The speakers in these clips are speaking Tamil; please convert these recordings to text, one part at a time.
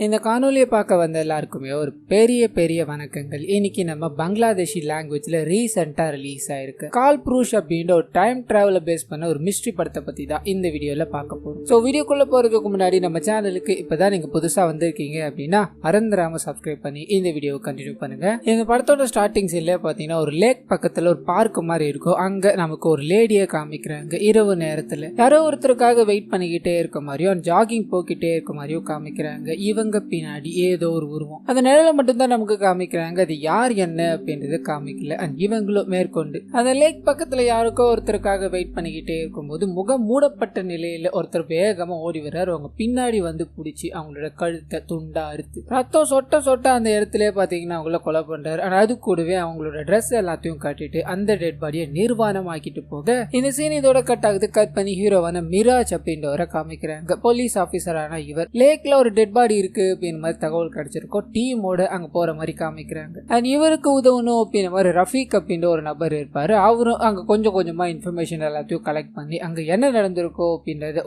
இந்த காணொலியை பார்க்க வந்த எல்லாருக்குமே ஒரு பெரிய பெரிய வணக்கங்கள். இன்னைக்கு நம்ம பங்களாதேஷி லாங்குவேஜ்ல ரீசெண்டா ரிலீஸ் ஆயிருக்கு கால்புருஷ் அப்படின்ற ஒரு டைம் டிராவலை பேஸ் பண்ண ஒரு மிஸ்ட்ரி படத்தை பத்தி தான் இந்த வீடியோல பார்க்க போறோம். ஸோ வீடியோக்குள்ள போறதுக்கு முன்னாடி நம்ம சேனலுக்கு இப்பதான் நீங்க புதுசா வந்திருக்கீங்க அப்படின்னா மறந்துடாம சப்ஸ்கிரைப் பண்ணி இந்த வீடியோவை கண்டினியூ பண்ணுங்க. இந்த படத்தோட ஸ்டார்டிங் சீன்ல பாத்தீங்கன்னா ஒரு லேக் பக்கத்துல ஒரு பார்க் மாதிரி இருக்கும். அங்க நமக்கு ஒரு லேடியை காமிக்கிறாங்க. இரவு நேரத்துல யாரோ ஒருத்தருக்காக வெயிட் பண்ணிக்கிட்டே இருக்க மாதிரியும் ஜாகிங் போக்கிட்டே இருக்க மாதிரியும் காமிக்கிறாங்க. இவங்க பின்னாடி ஏதோ ஒரு உருவம் அந்த நிழலை மட்டும்தான் நமக்கு காமிக்கிறாங்க. அது யார் என்ன அப்படின்றது காமிக்கல. அண்ட் இவங்களும் மேற்கொண்டு அந்த லேக் பக்கத்துல யாருக்கோ ஒருத்தருக்காக வெயிட் பண்ணிக்கிட்டே இருக்கும்போது முகம் மூடப்பட்ட நிலையில ஒருத்தர் வேகமா ஓடி வர்றாரு. அவங்க பின்னாடி வந்து பிடிச்சி அவங்களோட கழுத்தை துண்டா அறுத்து ரத்தம் சொட்ட சொட்ட அந்த இடத்துல பாத்தீங்கன்னா அவங்கள கொலை பண்றாரு. ஆனா அது கூடவே அவங்களோட ட்ரெஸ் எல்லாத்தையும் காட்டிட்டு அந்த டெட் பாடியை நிர்வாணம் ஆக்கிட்டு போக இந்த சீன் இதோட கட் ஆகுது. கட் பண்ணி ஹீரோவான மிராஜ் அப்படின்றவரை காமிக்கிறாங்க. போலீஸ் ஆபீசரான இவர் லேக்ல ஒரு டெட் பாடி இருக்கு அப்படின்னு மாதிரி தகவல் கிடைச்சிருக்கோம். டீமோட அங்க போற மாதிரி காமிக்கிறாங்க. அண்ட் இவருக்கு உதவணும் அப்படின்னு மாதிரி ரஃபீக் அப்படின்ற ஒரு நபர் இருப்பாரு. அவரும் அங்க கொஞ்சம் கொஞ்சமா இன்ஃபர்மேஷன் எல்லாத்தையும் கலெக்ட் பண்ணி அங்க என்ன நடந்திருக்கோ அப்படின்றத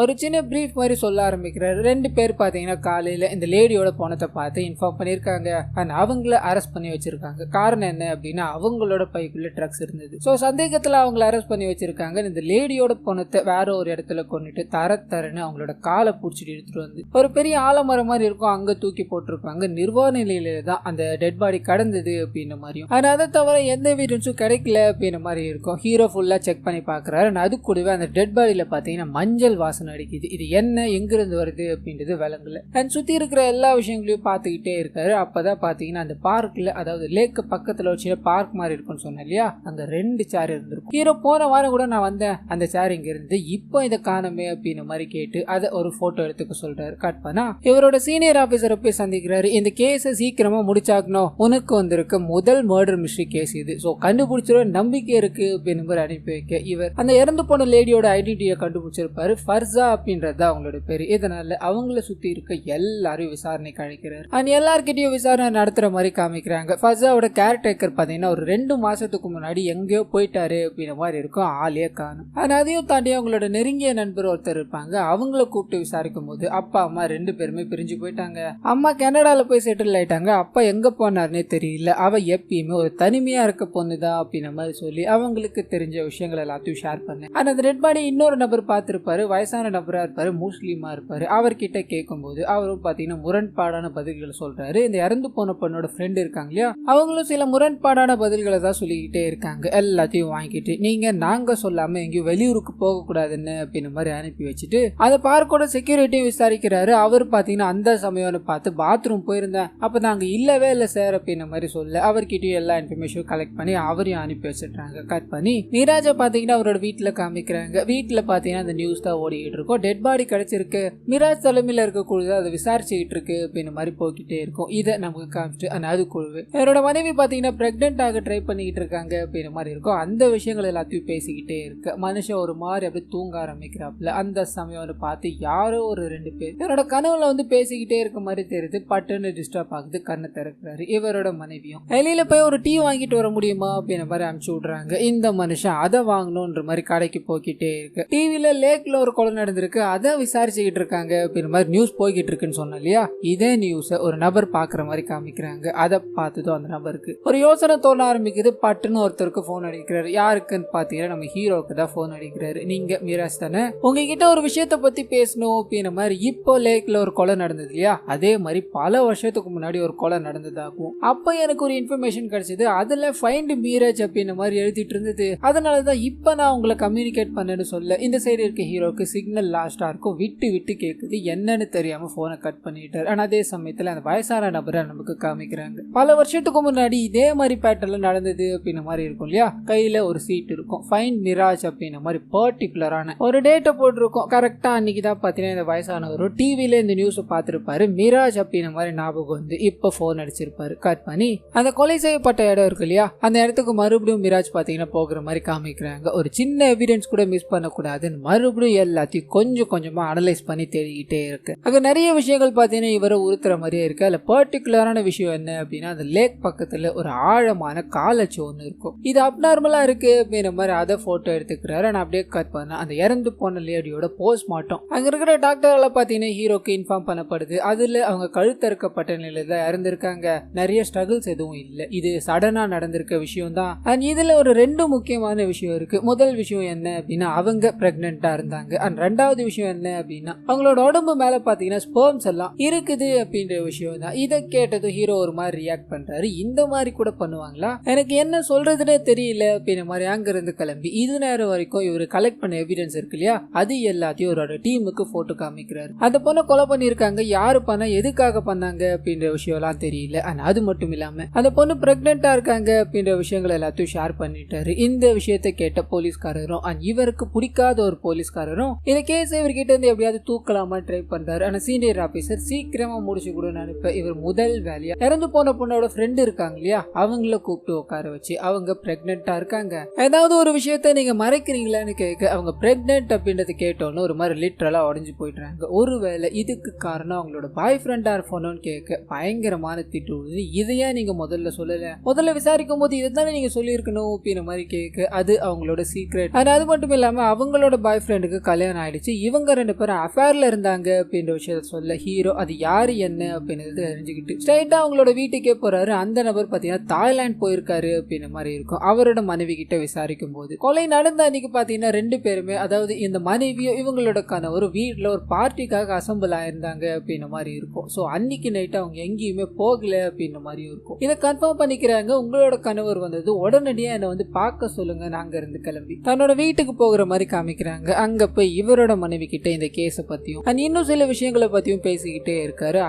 ஒரு சின்ன பிரீஃப் மாதிரி சொல்ல ஆரம்பிக்கிறாரு. ரெண்டு பேர் பாத்தீங்கன்னா காலையில இந்த லேடியோட பணத்தை பார்த்து இன்ஃபார்ம் பண்ணிருக்காங்க. அண்ட் அவங்கள அரெஸ்ட் பண்ணி வச்சிருக்காங்க. காரணம் என்ன அப்படின்னா அவங்களோட பைக்குள்ள ட்ரக்ஸ் இருந்தது. சோ சந்தேகத்துல அவங்கள அரெஸ்ட் பண்ணி வச்சிருக்காங்க. இந்த லேடியோட பணத்தை வேற ஒரு இடத்துல கொண்டுட்டு தரன்னு அவங்களோட காலை பிடிச்சிட்டு எடுத்துட்டு வந்து ஒரு பெரிய ஆலமரம் மாதிரி இருக்கும் அங்க தூக்கி போட்டிருப்பாங்க. நிர்வாண நிலையில தான் அந்த டெட் பாடி கடந்தது அப்படின்ற மாதிரியும் அதை தவிர எந்த எவிடன்ஸும் கிடைக்கல அப்படின்ற மாதிரி இருக்கும். ஹீரோ ஃபுல்லா செக் பண்ணி பாக்குறாரு. அது கூடவே அந்த டெட் பாடியில பாத்தீங்கன்னா மஞ்சள் வாசனை அடிக்குது. இது என்ன எங்க இருந்து வருது அப்படின்றது விளங்கல. அண்ட் சுத்தி இருக்கிற எல்லா விஷயங்களையும் பார்த்துக்கிட்டே இருக்காரு. அப்பதான் பாத்தீங்கன்னா அந்த பார்க்ல அதாவது லேக்கு பக்கத்துல ஒரு சின்ன பார்க் மாதிரி இருக்கும்னு சொன்னேன் இல்லையா, அங்க 2 சேர் இருந்திருக்கும். ஹீரோ போன வாரம் கூட நான் வந்தேன் அந்த சேர் இங்க இருந்து இப்போ இதை காணமே அப்படின்ற மாதிரி கேட்டு அதை ஒரு போட்டோ எடுத்துக்க சொல்றாரு. கட் பண்ணா இவரோட சீனியர் ஆபீசரை போய் சந்திக்கிறாரு. இந்த கேஸை சீக்கிரமா முடிச்சாக்கணும், உனக்கு வந்திருக்க முதல் மர்டர் மிஸ்ட்ரி கேஸ் இது, சோ கண்டுபிடிச்சிட நம்பிக்கை இருக்கு அப்படின்னு அனுப்பி வைக்க இவர் அந்த இறந்து போன லேடியோட ஐடென்டிட்டியை கண்டுபிடிச்சிருப்பாரு. ஃபர்சா அப்படின்றது அவங்களோட பேரு. இதனால அவங்கள சுத்தி இருக்க எல்லாரும் விசாரணைக்கு அழைக்கிறாரு. அண்ட் எல்லார்கிட்டயும் விசாரணை நடத்துற மாதிரி காமிக்கிறாங்க. ஃபர்சாவோட கேரக்டர் பாத்தீங்கன்னா ஒரு 2 மாசத்துக்கு முன்னாடி எங்கேயோ போயிட்டாரு அப்படின்ற மாதிரி இருக்கும். ஆளே காணும். ஆனா அதையும் தாண்டி அவங்களோட நெருங்கிய நண்பர் ஒருத்தர் இருப்பாங்க. அவங்கள கூப்பிட்டு விசாரிக்கும் போது அப்பா அம்மா 2 பேருமே பிரிஞ்சு போயிட்டாங்க. அம்மா கனடால போய் செட்டில் ஆயிட்டாங்க. அப்பா எங்க போனாருன்னே தெரியல. அவ எப்பயுமே ஒரு தனிமையா இருக்க பொண்ணுதான் அப்படின்ற மாதிரி சொல்லி அவங்களுக்கு தெரிஞ்ச விஷயங்கள் எல்லாத்தையும் ஷேர் பண்ணேன். ஆனா அந்த ரெட் பாடி இன்னொரு நபர் பார்த்திருப்பாரு. வயசான நபரா இருப்பாரு, முஸ்லீமா இருப்பாரு. அவர்கிட்ட கேட்கும் போது அவரும் பாத்தீங்கன்னா முரண்பாடான பதில்களை சொல்றாரு. இந்த இறந்து போன பொண்ணோட ஃப்ரெண்ட் இருக்காங்க இல்லையா, அவங்களும் சில முரண்பாடான பதில்களை தான் சொல்லிக்கிட்டே இருக்காங்க. எல்லாத்தையும் வாங்கிட்டு நீங்க நாங்க சொல்லாம எங்கேயும் வெளியூருக்கு போக கூடாதுன்னு அப்படின்னு மாதிரி அனுப்பி வச்சுட்டு அதை பார்க்கோட செக்யூரிட்டியும் விசாரிக்கிறாரு. அவர் பாத்தீங்கன்னா அந்த சமயம் பார்த்து பாத்ரூம் போயிருந்தேன், அப்ப நாங்க இல்லவே இல்லை சார் அப்படின்ற மாதிரி சொல்ல அவர்கிட்டயும் எல்லா இன்ஃபர்மேஷனும் கலெக்ட் பண்ணி அவரையும் அனுப்பி வச்சிடுறாங்க. கட் பண்ணி மிராஜை பாத்தீங்கன்னா அவரோட வீட்டுல காமிக்கிறாங்க. வீட்டுல பாத்தீங்கன்னா அந்த நியூஸ் தான் ஓடிக்கிட்டு இருக்கும். டெட் பாடி கிடைச்சிருக்கு, மிராஜ் தலைமையில இருக்கக்கூடாது, அதை விசாரிச்சுக்கிட்டு இருக்கு அப்படின்னு மாதிரி போய்கிட்டே இருக்கும். இதை நமக்கு காமிச்சிட்டு அது குழுவு அவரோட மனைவி பாத்தீங்கன்னா பிரெக்னென்ட் ஆக ட்ரை பண்ணிக்கிட்டு இருக்காங்க அப்படின்ற மாதிரி இருக்கும். அந்த விஷயங்கள் எல்லாத்தையும் பேசிக்கிட்டே இருக்கு. மனுஷன் ஒரு மாதிரி அப்படியே தூங்க ஆரம்பிக்கிறாப்ல. அந்த சமயம் பார்த்து யாரோ ஒரு 2 பேர் இவரோட கனவுல வந்து பேசிக்கிட்டே இருக்க மாதிரி தெரியுது. பட்டுன்னு டிஸ்டர்ப் ஆகுது. கண்ணை திறக்கிறாரு. இவரோட மனைவியும் வெளியில போய் ஒரு டீ வாங்கிட்டு வர முடியுமா அப்படின்ற மாதிரி அனுப்பிச்சு விடுறாங்க. இந்த மனுஷன் அதை வாங்கணும்ன்ற மாதிரி கடைக்கு போய்கிட்டே இருக்கு. டிவில லேக்ல ஒரு கொலை நடந்திருக்கு, அதை விசாரிச்சுக்கிட்டு இருக்காங்க அப்படின்ற மாதிரி நியூஸ் போய்கிட்டு இருக்குன்னு சொன்ன இல்லையா, இதே நியூஸ ஒரு நபர் பாக்குற மாதிரி காமிக்கிறாங்க. அதை பார்த்ததும் அந்த நபருக்கு ஒரு யோசனை தோண ஆரம்பிக்குது. பட்டுன்னு ஒருத்தருக்கு போன் அடிக்கிறாரு. யாருக்குன்னு பாத்தீங்கன்னா நம்ம ஹீரோக்கு தான் போன் அடிக்கிறாரு. நீங்க மிராஜ் தானே, உங்ககிட்ட ஒரு விஷயத்த பத்தி பேசணும் அப்படின்ற மாதிரி இப்போ லேக்ல ஒரு கொலை நடந்தது இல்லையா, அதே மாதிரி பல வருஷத்துக்கு முன்னாடி ஒரு கொலை நடந்ததாகும். அப்ப எனக்கு ஒரு இன்ஃபர்மேஷன் கிடைச்சது. அதுல ஃபைண்ட் மிராஜ் அப்படின்ற மாதிரி எழுதிட்டு இருந்தது. அதனாலதான் இப்ப நான் உங்களை கம்யூனிகேட் பண்ணேன்னு சொல்ல இந்த சைடு இருக்க ஹீரோக்கு சிக்னல் லாஸ்டா இருக்கும். விட்டு விட்டு கேக்குது. என்னன்னு தெரியாம போனை கட் பண்ணிட்டாரு. ஆனா அதே சமயத்துல அந்த வயசான நபரை நமக்கு காமிக்கிறாங்க. பல வருஷத்துக்கு முன்னாடி இதே மாதிரி பேட்டர்ல நடந்தது அப்படின்ற மாதிரி இருக்கும் இல்லையா, கையில ஒரு சீட் இருக்கும். ஃபைண்ட் மிராஜ் அப்படின்ற மாதிரி பர்டிகுலரான ஒரு டேட்டை போட்டிருக்கும். கரெக்டா அன்னைக்கு தான் பாத்தீங்கன்னா இந்த வயசானவர் டிவில இந்த நியூஸ் பார்த்திருப்பாரு. மிராஜ் அப்படின்ற மாதிரி ஞாபகம் வந்து இப்ப போன் அடிச்சிருப்பாரு. கட் பண்ணி அந்த கொலை செய்யப்பட்ட இடம் இருக்கு இல்லையா, அந்த இடத்துக்கு மறுபடியும் மிராஜ் பாத்தீங்கன்னா போகிற மாதிரி காமிக்கிறாங்க. ஒரு சின்ன எவிடன்ஸ் கூட மிஸ் பண்ண கூடாதுன்னு மறுபடியும் எல்லாத்தையும் கொஞ்சம் கொஞ்சமா அனலைஸ் பண்ணி தேடிக்கிட்டே இருக்கு. அங்க நிறைய விஷயங்கள் பாத்தீங்கன்னா இவரை உறுத்துற மாதிரியே இருக்கு. அதுல பர்டிகுலரான விஷயம் என்ன அப்படின்னா அந்த லேக் பக்கத்துல ஒரு ஆழமான காலச்சு ஒண்ணு இருக்கும். இது அப்நார்மலா இருக்கு அப்படின்ற மாதிரி அதை போட்டோ எடுத்துக்கிறாரு. நான் அப்படியே கட் பண்ண அந்த இறந்து போன லேடியோட போஸ்ட்மார்ட்டம் அங்க இருக்கிற டாக்டரால பாத்தீங்கன்னா ஹீரோக்கு இன்ஃபார்ம் பண்ணப்பட்டு காட்டப்படுது. அதுல அவங்க கழுத்தறுக்கப்பட்ட நிலையில தான் இறந்திருக்காங்க. நிறைய ஸ்ட்ரகிள்ஸ் எதுவும் இல்லை. இது சடனா நடந்திருக்க விஷயம் தான். அண்ட் இதுல ஒரு 2 முக்கியமான விஷயம் இருக்கு. முதல் விஷயம் என்ன அப்படின்னா அவங்க பிரெக்னெண்டா இருந்தாங்க. அண்ட் ரெண்டாவது விஷயம் என்ன அப்படின்னா அவங்களோட உடம்பு மேல பாத்தீங்கன்னா ஸ்பெர்ம்ஸ் எல்லாம் இருக்குது அப்படின்ற விஷயம் தான். இதை கேட்டது ஹீரோ ஒரு மாதிரி ரியாக்ட் பண்றாரு. இந்த மாதிரி கூட பண்ணுவாங்களா, எனக்கு என்ன சொல்றதுன்னே தெரியல அப்படின்ற மாதிரி அங்க இருந்து கிளம்பி இது நேரம் வரைக்கும் இவரு கலெக்ட் பண்ண எவிடன்ஸ் இருக்கு இல்லையா, அது எல்லாத்தையும் அவரோட டீமுக்கு போட்டோ காமிக்கிறாரு. அந்த பொண்ணை கொலை பண்ணிருக்காங்க, யாரு பண்ண எதுக்காக பண்ணாங்க அப்படின்ற விஷயம் எல்லாம் தெரியல. அது மட்டும் இல்லாம அந்த பொண்ணு பிரெக்னெண்டா இருக்காங்க அப்படின்ற விஷயங்கள் எல்லாத்தையும் ஷேர் பண்ணிட்டாரு. இந்த விஷயத்தை கேட்ட போலீஸ்காரரும் இவருக்கு பிடிக்காத ஒரு போலீஸ்காரரும் இந்த கேஸ் இவர்கிட்ட இருந்து எப்படியாவது தூக்கலாமா ட்ரை பண்றாரு. ஆனா சீனியர் ஆபீசர் சீக்கிரமா முடிச்சு கூட நினைப்ப இவர் முதல் வேலையா இறந்து போன பொண்ணோட ஃப்ரெண்ட் இருக்காங்க இல்லையா, அவங்கள கூப்பிட்டு உட்கார வச்சு அவங்க பிரெக்னெண்டா இருக்காங்க, ஏதாவது ஒரு விஷயத்த நீங்க மறைக்கிறீங்களான்னு கேட்க அவங்க பிரெக்னென்ட் அப்படின்றது கேட்டோன்னு ஒரு மாதிரி லிட்டரலா உடஞ்சு போயிடுறாங்க. ஒருவேளை இதுக்கு காரணம் அவங்களோட பாய் ஃப்ரெண்டா இருப்போன்னு கேட்க பயங்கரமான திட்டு விடுது. இதையா நீங்க முதல்ல சொல்லல, முதல்ல விசாரிக்கும் போது இதைத்தானே நீங்க சொல்லியிருக்கணும் அப்படின்ற மாதிரி கேட்க அது அவங்களோட சீக்ரெட். அது மட்டும் இல்லாம அவங்களோட பாய் ஃப்ரெண்டுக்கு கல்யாணம் ஆயிடுச்சு, இவங்க 2 பேரும் அஃபேர்ல இருந்தாங்க அப்படின்ற விஷயத்த சொல்ல ஹீரோ அது யாரு என்ன அப்படின்னு தெரிஞ்சுக்கிட்டு ஸ்ட்ரைட்டா அவங்களோட வீட்டுக்கே போறாரு. அந்த நபர் பாத்தீங்கன்னா தாய்லாந்து போயிருக்காரு அப்படின்ற மாதிரி இருக்கும். அவரோட மனைவி கிட்ட விசாரிக்கும் போது கொலை நடந்த அன்னைக்கு பாத்தீங்கன்னா 2 பேருமே, அதாவது இந்த மனைவியும் இவங்களோட கணவரும் வீட்டுல ஒரு பார்ட்டிக்காக அசம்பிள் ஆயிருந்தாங்க அப்படின்ற மாதிரி இருக்கும். சோ அன்னைக்கு நைட் அவங்க எங்கேயுமே போகல அப்படின்ற மாதிரி இருக்கும். இதை கன்ஃபார்ம் பண்ணிக்கிறாங்க. உங்களோட கணவர் வந்தது உடனடியா என்ன வந்து பார்க்க சொல்லுங்க, நாங்க இருந்து கிளம்பி தன்னோட வீட்டுக்கு போகிற மாதிரி காமிக்கிறாங்க. அங்க போய் இவரோட மனைவி கிட்ட இந்த கேஸ பத்தியும் இன்னும் சில விஷயங்களை பத்தியும் பேசிக்கிட்டே இருக்காரு.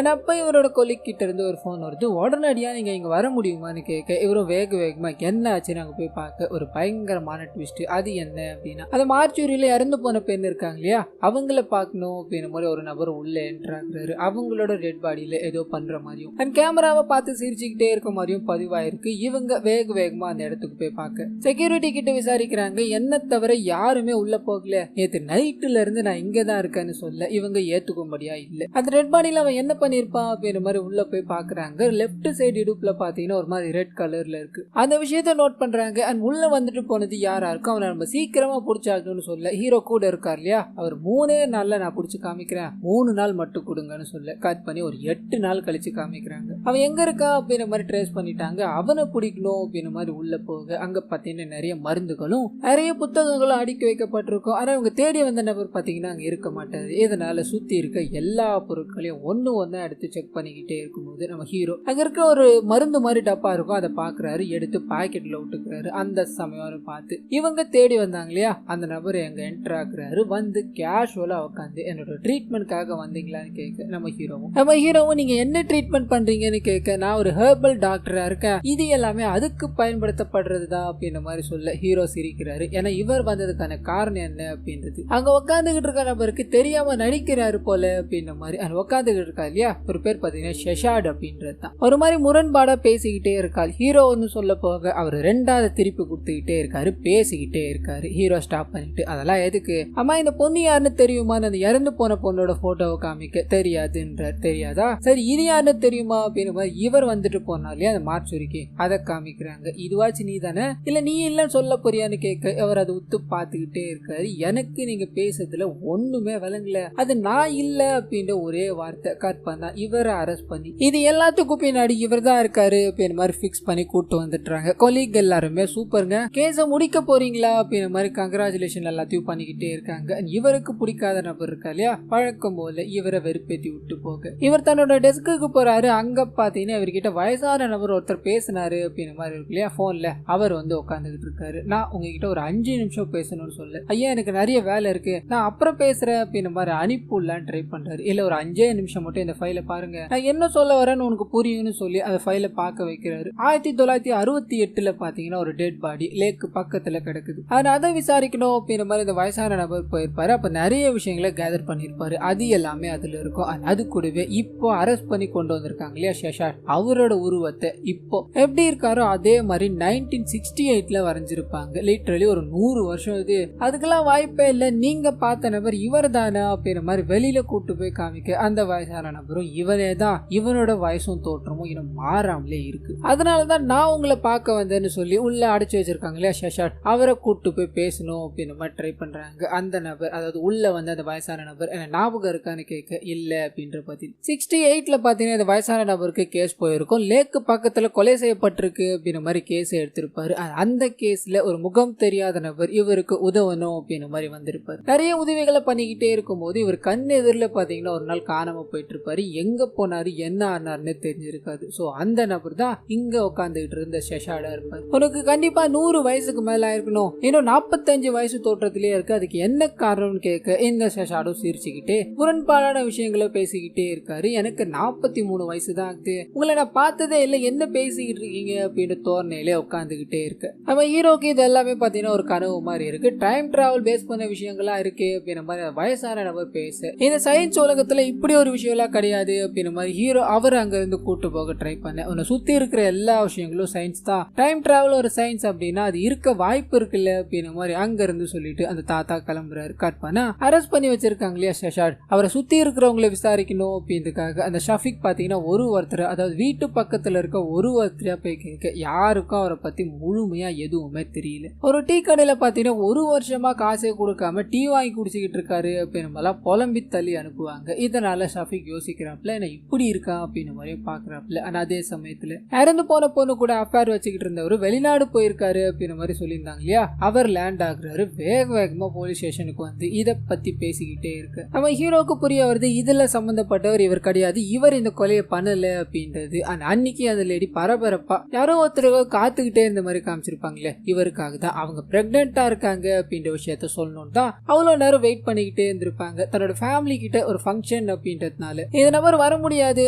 அப்ப இவரோட கொலிக் கிட்ட இருந்து ஒரு போன் வருது. உடனடியா நீங்க இங்க வர முடியுமான்னு கேட்க இவரும் வேகமா என்ன ஆச்சு நாங்க போய் பார்க்க ஒரு பயங்கரமான ட்விஸ்ட். அது என்ன அப்படின்னா அந்த மார்ச்சூரியில இறந்து போன பெண் இருக்காங்க இல்லையா, அவங்கள பார்க்கணும் அப்படின்னு மாதிரி ஒரு நபர் உள்ள என்ட்ராகிறாரு. அவங்களோட டெட் பாடியில ஏதோ பண்ற மாதிரியும் கேமராவை பார்த்து சிரிச்சுக்கிட்டே இருக்க மாதிரியும் பதிவாயிருக்கு. இவங்க வேகமா அந்த இடத்துக்கு போய் பார்க்க செக்யூரிட்டி கிட்ட விசாரிக்கிறாங்க. என்ன தவிர யாருமே உள்ள போகல, நேற்று நைட்டுல இருந்து நான் இங்க தான் இருக்கேன்னு சொல்ல இவங்க ஏத்துக்கும்படியா இல்ல. அந்த ரெட் பாடியில அவன் என்ன பண்ணிருப்பான் அப்படின்ற மாதிரி உள்ள போய் பாக்குறாங்க. லெப்ட் சைடு இடுப்புல பாத்தீங்கன்னா ஒரு மாதிரி ரெட் கலர்ல இருக்கு. அந்த விஷயத்த நோட் பண்றாங்க. உள்ள வந்துட்டு போனது யாரா இருக்கும், அவனை நம்ம சீக்கிரமா புடிச்சாகணும்னு சொல்ல ஹீரோ கூட இருக்கார் இல்லையா, அவர் 3 நாள்ல நான் புடிச்சு காமிக்கிறேன், 3 நாள் மட்டும் கொடுங்கன்னு சொல்ல கட் பண்ணி ஒரு 8 நாள் கழிச்சு காமிக்கிறாங்க. அவன் எங்க இருக்கா அப்படின்ற மாதிரி ட்ரேஸ் பண்ணிட்டாங்க. அவனை பிடிக்கணும் அப்படின்ற மாதிரி உள்ள போக அங்க பாத்தீங்கன்னா நிறைய மருந்துகளும் நிறைய புத்தகங்களும் அடுக்கி வைக்கப்பட்டிருக்கும். ஆனா அவங்க தேடி வந்த நபர் பாத்தீங்கன்னா அங்க இருக்க மாட்டாரு. இதனால சுத்தி இருக்க எல்லா பொருட்களையும் ஒண்ணு எடுத்து செக் பண்ணிக்கிட்டே இருக்கும்போது நம்ம ஹீரோ அங்க இருக்க ஒரு மருந்து மாதிரி டப்பா இருக்கும், அதை பாக்குறாரு. எடுத்து பாக்கெட்ல விட்டுக்கிறாரு. அந்த சமயம் பார்த்து இவங்க தேடி வந்தாங்க இல்லையா, அந்த நபர் எங்க என்டர் ஆகுறாரு. வந்து கேஷுவலா உட்காந்து என்னோட ட்ரீட்மெண்ட்காக வந்தீங்களான்னு கேட்க நம்ம ஹீரோவும் நீங்க என்ன ட்ரீட்மெண்ட் பண்றீங்கன்னு கேட்க நான் ஒரு ஹெர்பல் டாக்டரா இருக்கேன், இது எல்லாமே அதுக்கு பயன்படுத்தப்படுறதுதான் அப்படின்ற மாதிரி சொல்ல ஹீரோ சிரிக்கிறாரு. ஏன்னா இவர் வந்ததுக்கான காரணம் என்ன அப்படின்றது அங்க உட்காந்துகிட்டு இருக்க நபருக்கு தெரியாம நடிக்கிறாரு போல அப்படின்ற மாதிரி. அங்க உட்காந்துகிட்டு இருக்கா இல்லையா, ஒரு பேர் பாத்தீங்கன்னா ஷெஷாட் அப்படின்றது தான். ஒரு மாதிரி முரண்பாடா பேசிக்கிட்டே இருக்காரு. ஹீரோ ஒன்னு சொல்ல போக அவர் 2வது திருப்பி கொடுத்துக்கிட்டே இருக்காரு, பேசிக்கிட்டே இருக்காரு. ஹீரோ ஸ்டாப் பண்ணிட்டு அதெல்லாம் எதுக்கு, அம்மா இந்த பொண்ணு யாருன்னு தெரியுமா, அந்த இறந்து போன பொண்ணோட போட்டோவை காமிக்க தெரியாதுன்றார். தெரியாதா, சரி இது யாருன்னு தெரியுமா அப்படின்னு இவர் வந்துட்டு போனா இல்லையா அந்த மார்ச்சுரிக்கு, அதை காமிக்கிறாங்க. இதுவாச்சு நீ தானே, இல்ல நீ இல்லன்னு சொல்ல போறியான்னு கேட்க அவர் அதை உத்து பார்த்துக்கிட்டே இருக்காரு. எனக்கு நீங்க பேசுறதுல ஒண்ணுமே விளங்கல, அது நான் இல்ல அப்படின்ற ஒரே வார்த்தை. கட் பண்ணா இவரை அரெஸ்ட் பண்ணி இது எல்லாத்துக்கும் பின்னாடி இவர் தான் இருக்காரு அப்படின்ற மாதிரி பிக்ஸ் பண்ணி கூட்டு வந்துட்டுறாங்க. கொலீக் எல்லாருமே சூப்பருங்க, கேஸ முடிக்க போறீங்களா அப்படின்ற மாதிரி கங்க்ராச்சுலேஷன் எல்லாத்தையும் பண்ணிக்கிட்டே இருக்காங்க. இவருக்கு பிடிக்காத நபர் இருக்கா இல்லையா, பழக்கம் போல இவரை வெறுப்பேத்தி விட்டு போக இவர் தன்னோட டெஸ்க்கு போறாரு. அங்க பாத்தீங்கன்னா இவர்கிட்ட வயசான நபர் ஒருத்தர் பேசினாரு அப்படின்ற மாதிரி இருக்கு இல்லையா போன்ல, அவர் வந்து உட்காந்துக்கிட்டு இருக்காரு. நான் உங்ககிட்ட ஒரு 5 நிமிஷம் பேசணும்னு சொல்ல, ஐயா எனக்கு நிறைய வேலை இருக்கு நான் அப்புறம் பேசுறேன் அப்படின்ற மாதிரி அனுப்பிடலான்னு ட்ரை பண்றாரு. இல்ல ஒரு 5 நிமிஷம் மட்டும் இந்த ஃபைலை பாருங்க, நான் என்ன சொல்ல வரேன்னு உனக்கு புரியும்னு சொல்லி அந்த ஃபைலை பார்க்க வைக்கிறாரு. 1968 பாத்தீங்கன்னா ஒரு டெட் பாடி லேக்கு பக்கத்துல கிடக்குது. அதை விசாரிக்கணும் அப்படின்ற மாதிரி இந்த வயசான நபர் போயிருப்பாரு. அப்ப நிறைய விஷயங்களை கேதர் பண்ணிருப்பாரு. அது எல்லாமே அதுல இருக்கும். அது கூடவே இப்போ அரெஸ்ட் பண்ணி கொண்டு வந்திருக்காங்க இல்லையா ஷெஷாட், அவரோட உருவத்தை இப்போ எப்படி இருக்காரோ அதே மாதிரி 1968 வரைஞ்சிருப்பாங்க. லிட்டரலி ஒரு 100 வருஷம் இது, அதுக்கெல்லாம் வாய்ப்பே இல்லை, நீங்க பார்த்த நபர் இவர் தானே அப்படின்ற மாதிரி வெளியில கூட்டு போய் காமிக்க அந்த வயசான நபரும் இவனே தான், இவனோட வயசும் தோற்றமும் இன்னும் மாறாமலே இருக்கு, அதனாலதான் நான் உங்களை பார்க்க வந்தேன்னு சொல்லி உள்ள அடைச்சு வச்சிருக்காங்க இல்லையா ஷெஷாட், அவரை கூட்டு போய் பேசணும் அப்படின்னு மாதிரி ட்ரை பண்றாங்க. அந்த நபர் அதாவது உள்ள வந்து அந்த வயசான நபர் என்ன ஞாபகம் இருக்கான்னு கேட்க இல்ல அப்படின்ற பதில். 68ல பாத்தீங்கன்னா இந்த வயசான நபருக்கு கேஸ் போயிருக்கும். லேக்கு பக்கத்துல கொலை செய்யப்பட்டிருக்கு அப்படின்ற மாதிரி கேஸ் எடுத்திருப்பாரு. அந்த கேஸ்ல ஒரு முகம் தெரியாத நபர் இவருக்கு உதவணும் அப்படின்ற மாதிரி வந்திருப்பாரு. நிறைய உதவிகளை பண்ணிக்கிட்டே இருக்கும்போது இவர் கண் எதிரில் பாத்தீங்கன்னா ஒரு நாள் காணாம போயிட்டு இருப்பாரு. எங்க போனாரு என்ன ஆனாருன்னு தெரிஞ்சிருக்காது. சோ அந்த நபர் தான் இங்க உட்காந்துக்கிட்டு இருந்த ஷெஷாடா இருப்பாரு. உனக்கு கண்டிப்பா 100 வயசுக்கு மேல ஆயிருக்கணும், இன்னும் 45 வயசு தோற்றத்திலேயே இருக்கு, அதுக்கு என்ன காரணம்னு கேட்க இந்த ஷெஷாடோ சிரிச்சுக்கிட்டே முரண்பாடான விஷயங்களை பேசிக்கிட்டே இருக்காரு. எனக்கு 43 வயசு தான் ஆகுது, உங்களை நான் பார்த்ததே இல்லை, என்ன பேசிக்கிட்டு இருக்கீங்க அப்படின்னு தோரணையிலே உட்காந்துக்கிட்டே இருக்கு. நம்ம ஹீரோக்கு இது எல்லாமே பாத்தீங்கன்னா ஒரு கனவு மாதிரி இருக்கு. டைம் டிராவல் பேஸ் பண்ண விஷயங்களா இருக்கு அப்படின்ற மாதிரி வயசான நபர் பேச, இந்த சயின்ஸ் உலகத்துல இப்படி ஒரு விஷயம் எல்லாம் கிடையாது அப்படின்ற மாதிரி ஹீரோ அவர் அங்க இருந்து கூட்டு போக ட்ரை பண்ண, உன்னை சுத்தி இருக்கிற எல்லா விஷயங்களும் சயின்ஸ் தான், டைம் டிராவல் ஒரு சயின்ஸ் அப்படின்னா அது இருக்க வாய்ப்பு இருக்குல்ல அப்படின்ற மாதிரி அங்க இருந்து சொல்லிட்டு அந்த தாத்தா கிளம்புறாரு. கட் பண்ணா அரெஸ்ட் பண்ணி வச்சிருக்காங்க இல்லையா ஷெஷாட், அவரை சுத்தி இருக்கிறவங்களை விசாரிக்கணும் அப்படின்றதுக்காக அந்த ஷஃபிக் பாத்தீங்கன்னா ஒருத்தர், அதாவது வீட்டு பக்கத்துல இருக்க ஒருத்தரையா போய் கேட்க, யாருக்கும் அவரை பத்தி முழுமையா எதுவுமே தெரியல. ஒரு டீ கடையில பாத்தீங்கன்னா 1 வருஷமா காசே கொடுக்காம டீ வாங்கி குடிச்சுக்கிட்டு இருக்காரு அப்படின்னு புலம்பி தள்ளி அனுப்புவாங்க. இதனால ஷஃபிக் யோசிக்கிறாப்ல, என்ன இப்படி இருக்கா அப்படின்னு மாதிரி பாக்குறாப்ல. ஆனா அதே சமயத்துல இறந்து போன பொண்ணு கூட அஃபேர் வச்சுக்கிட்டு இருந்தவர் வெளிநாடு போயிருக்காரு அப்படின்னு மாதிரி சொல்லியிருந்தாங்க இல்லையா, அவர் லேண்ட் ஆகுறாரு. வேகமா போலீஸ் ஸ்டேஷனுக்கு வந்து இத பத்தி பேசிக்கிட்டே இருக்கு. நம்ம ஹீரோக்கு புரிய வருது இதுல சம்பந்தப்பட்டவர் இவர் கிடையாது, இவர் இந்த கொலையை பண்ணல அப்படின்றது. அன்னைக்கு அந்த லேடி பரபரப்பா யாரோ ஒருத்தர் காத்துக்கிட்டே இருந்த மாதிரி காமிச்சிருப்பாங்களே, இவருக்காக தான் அவங்க பிரெக்னெண்டா இருக்காங்க அப்படின்ற விஷயத்த சொல்லணும் தான் அவ்வளவு நேரம் வெயிட் பண்ணிக்கிட்டே இருந்திருப்பாங்க. தன்னோட ஃபேமிலி கிட்ட ஒரு ஃபங்க்ஷன் அப்படின்றதுனால இந்த நபர் வர முடியாது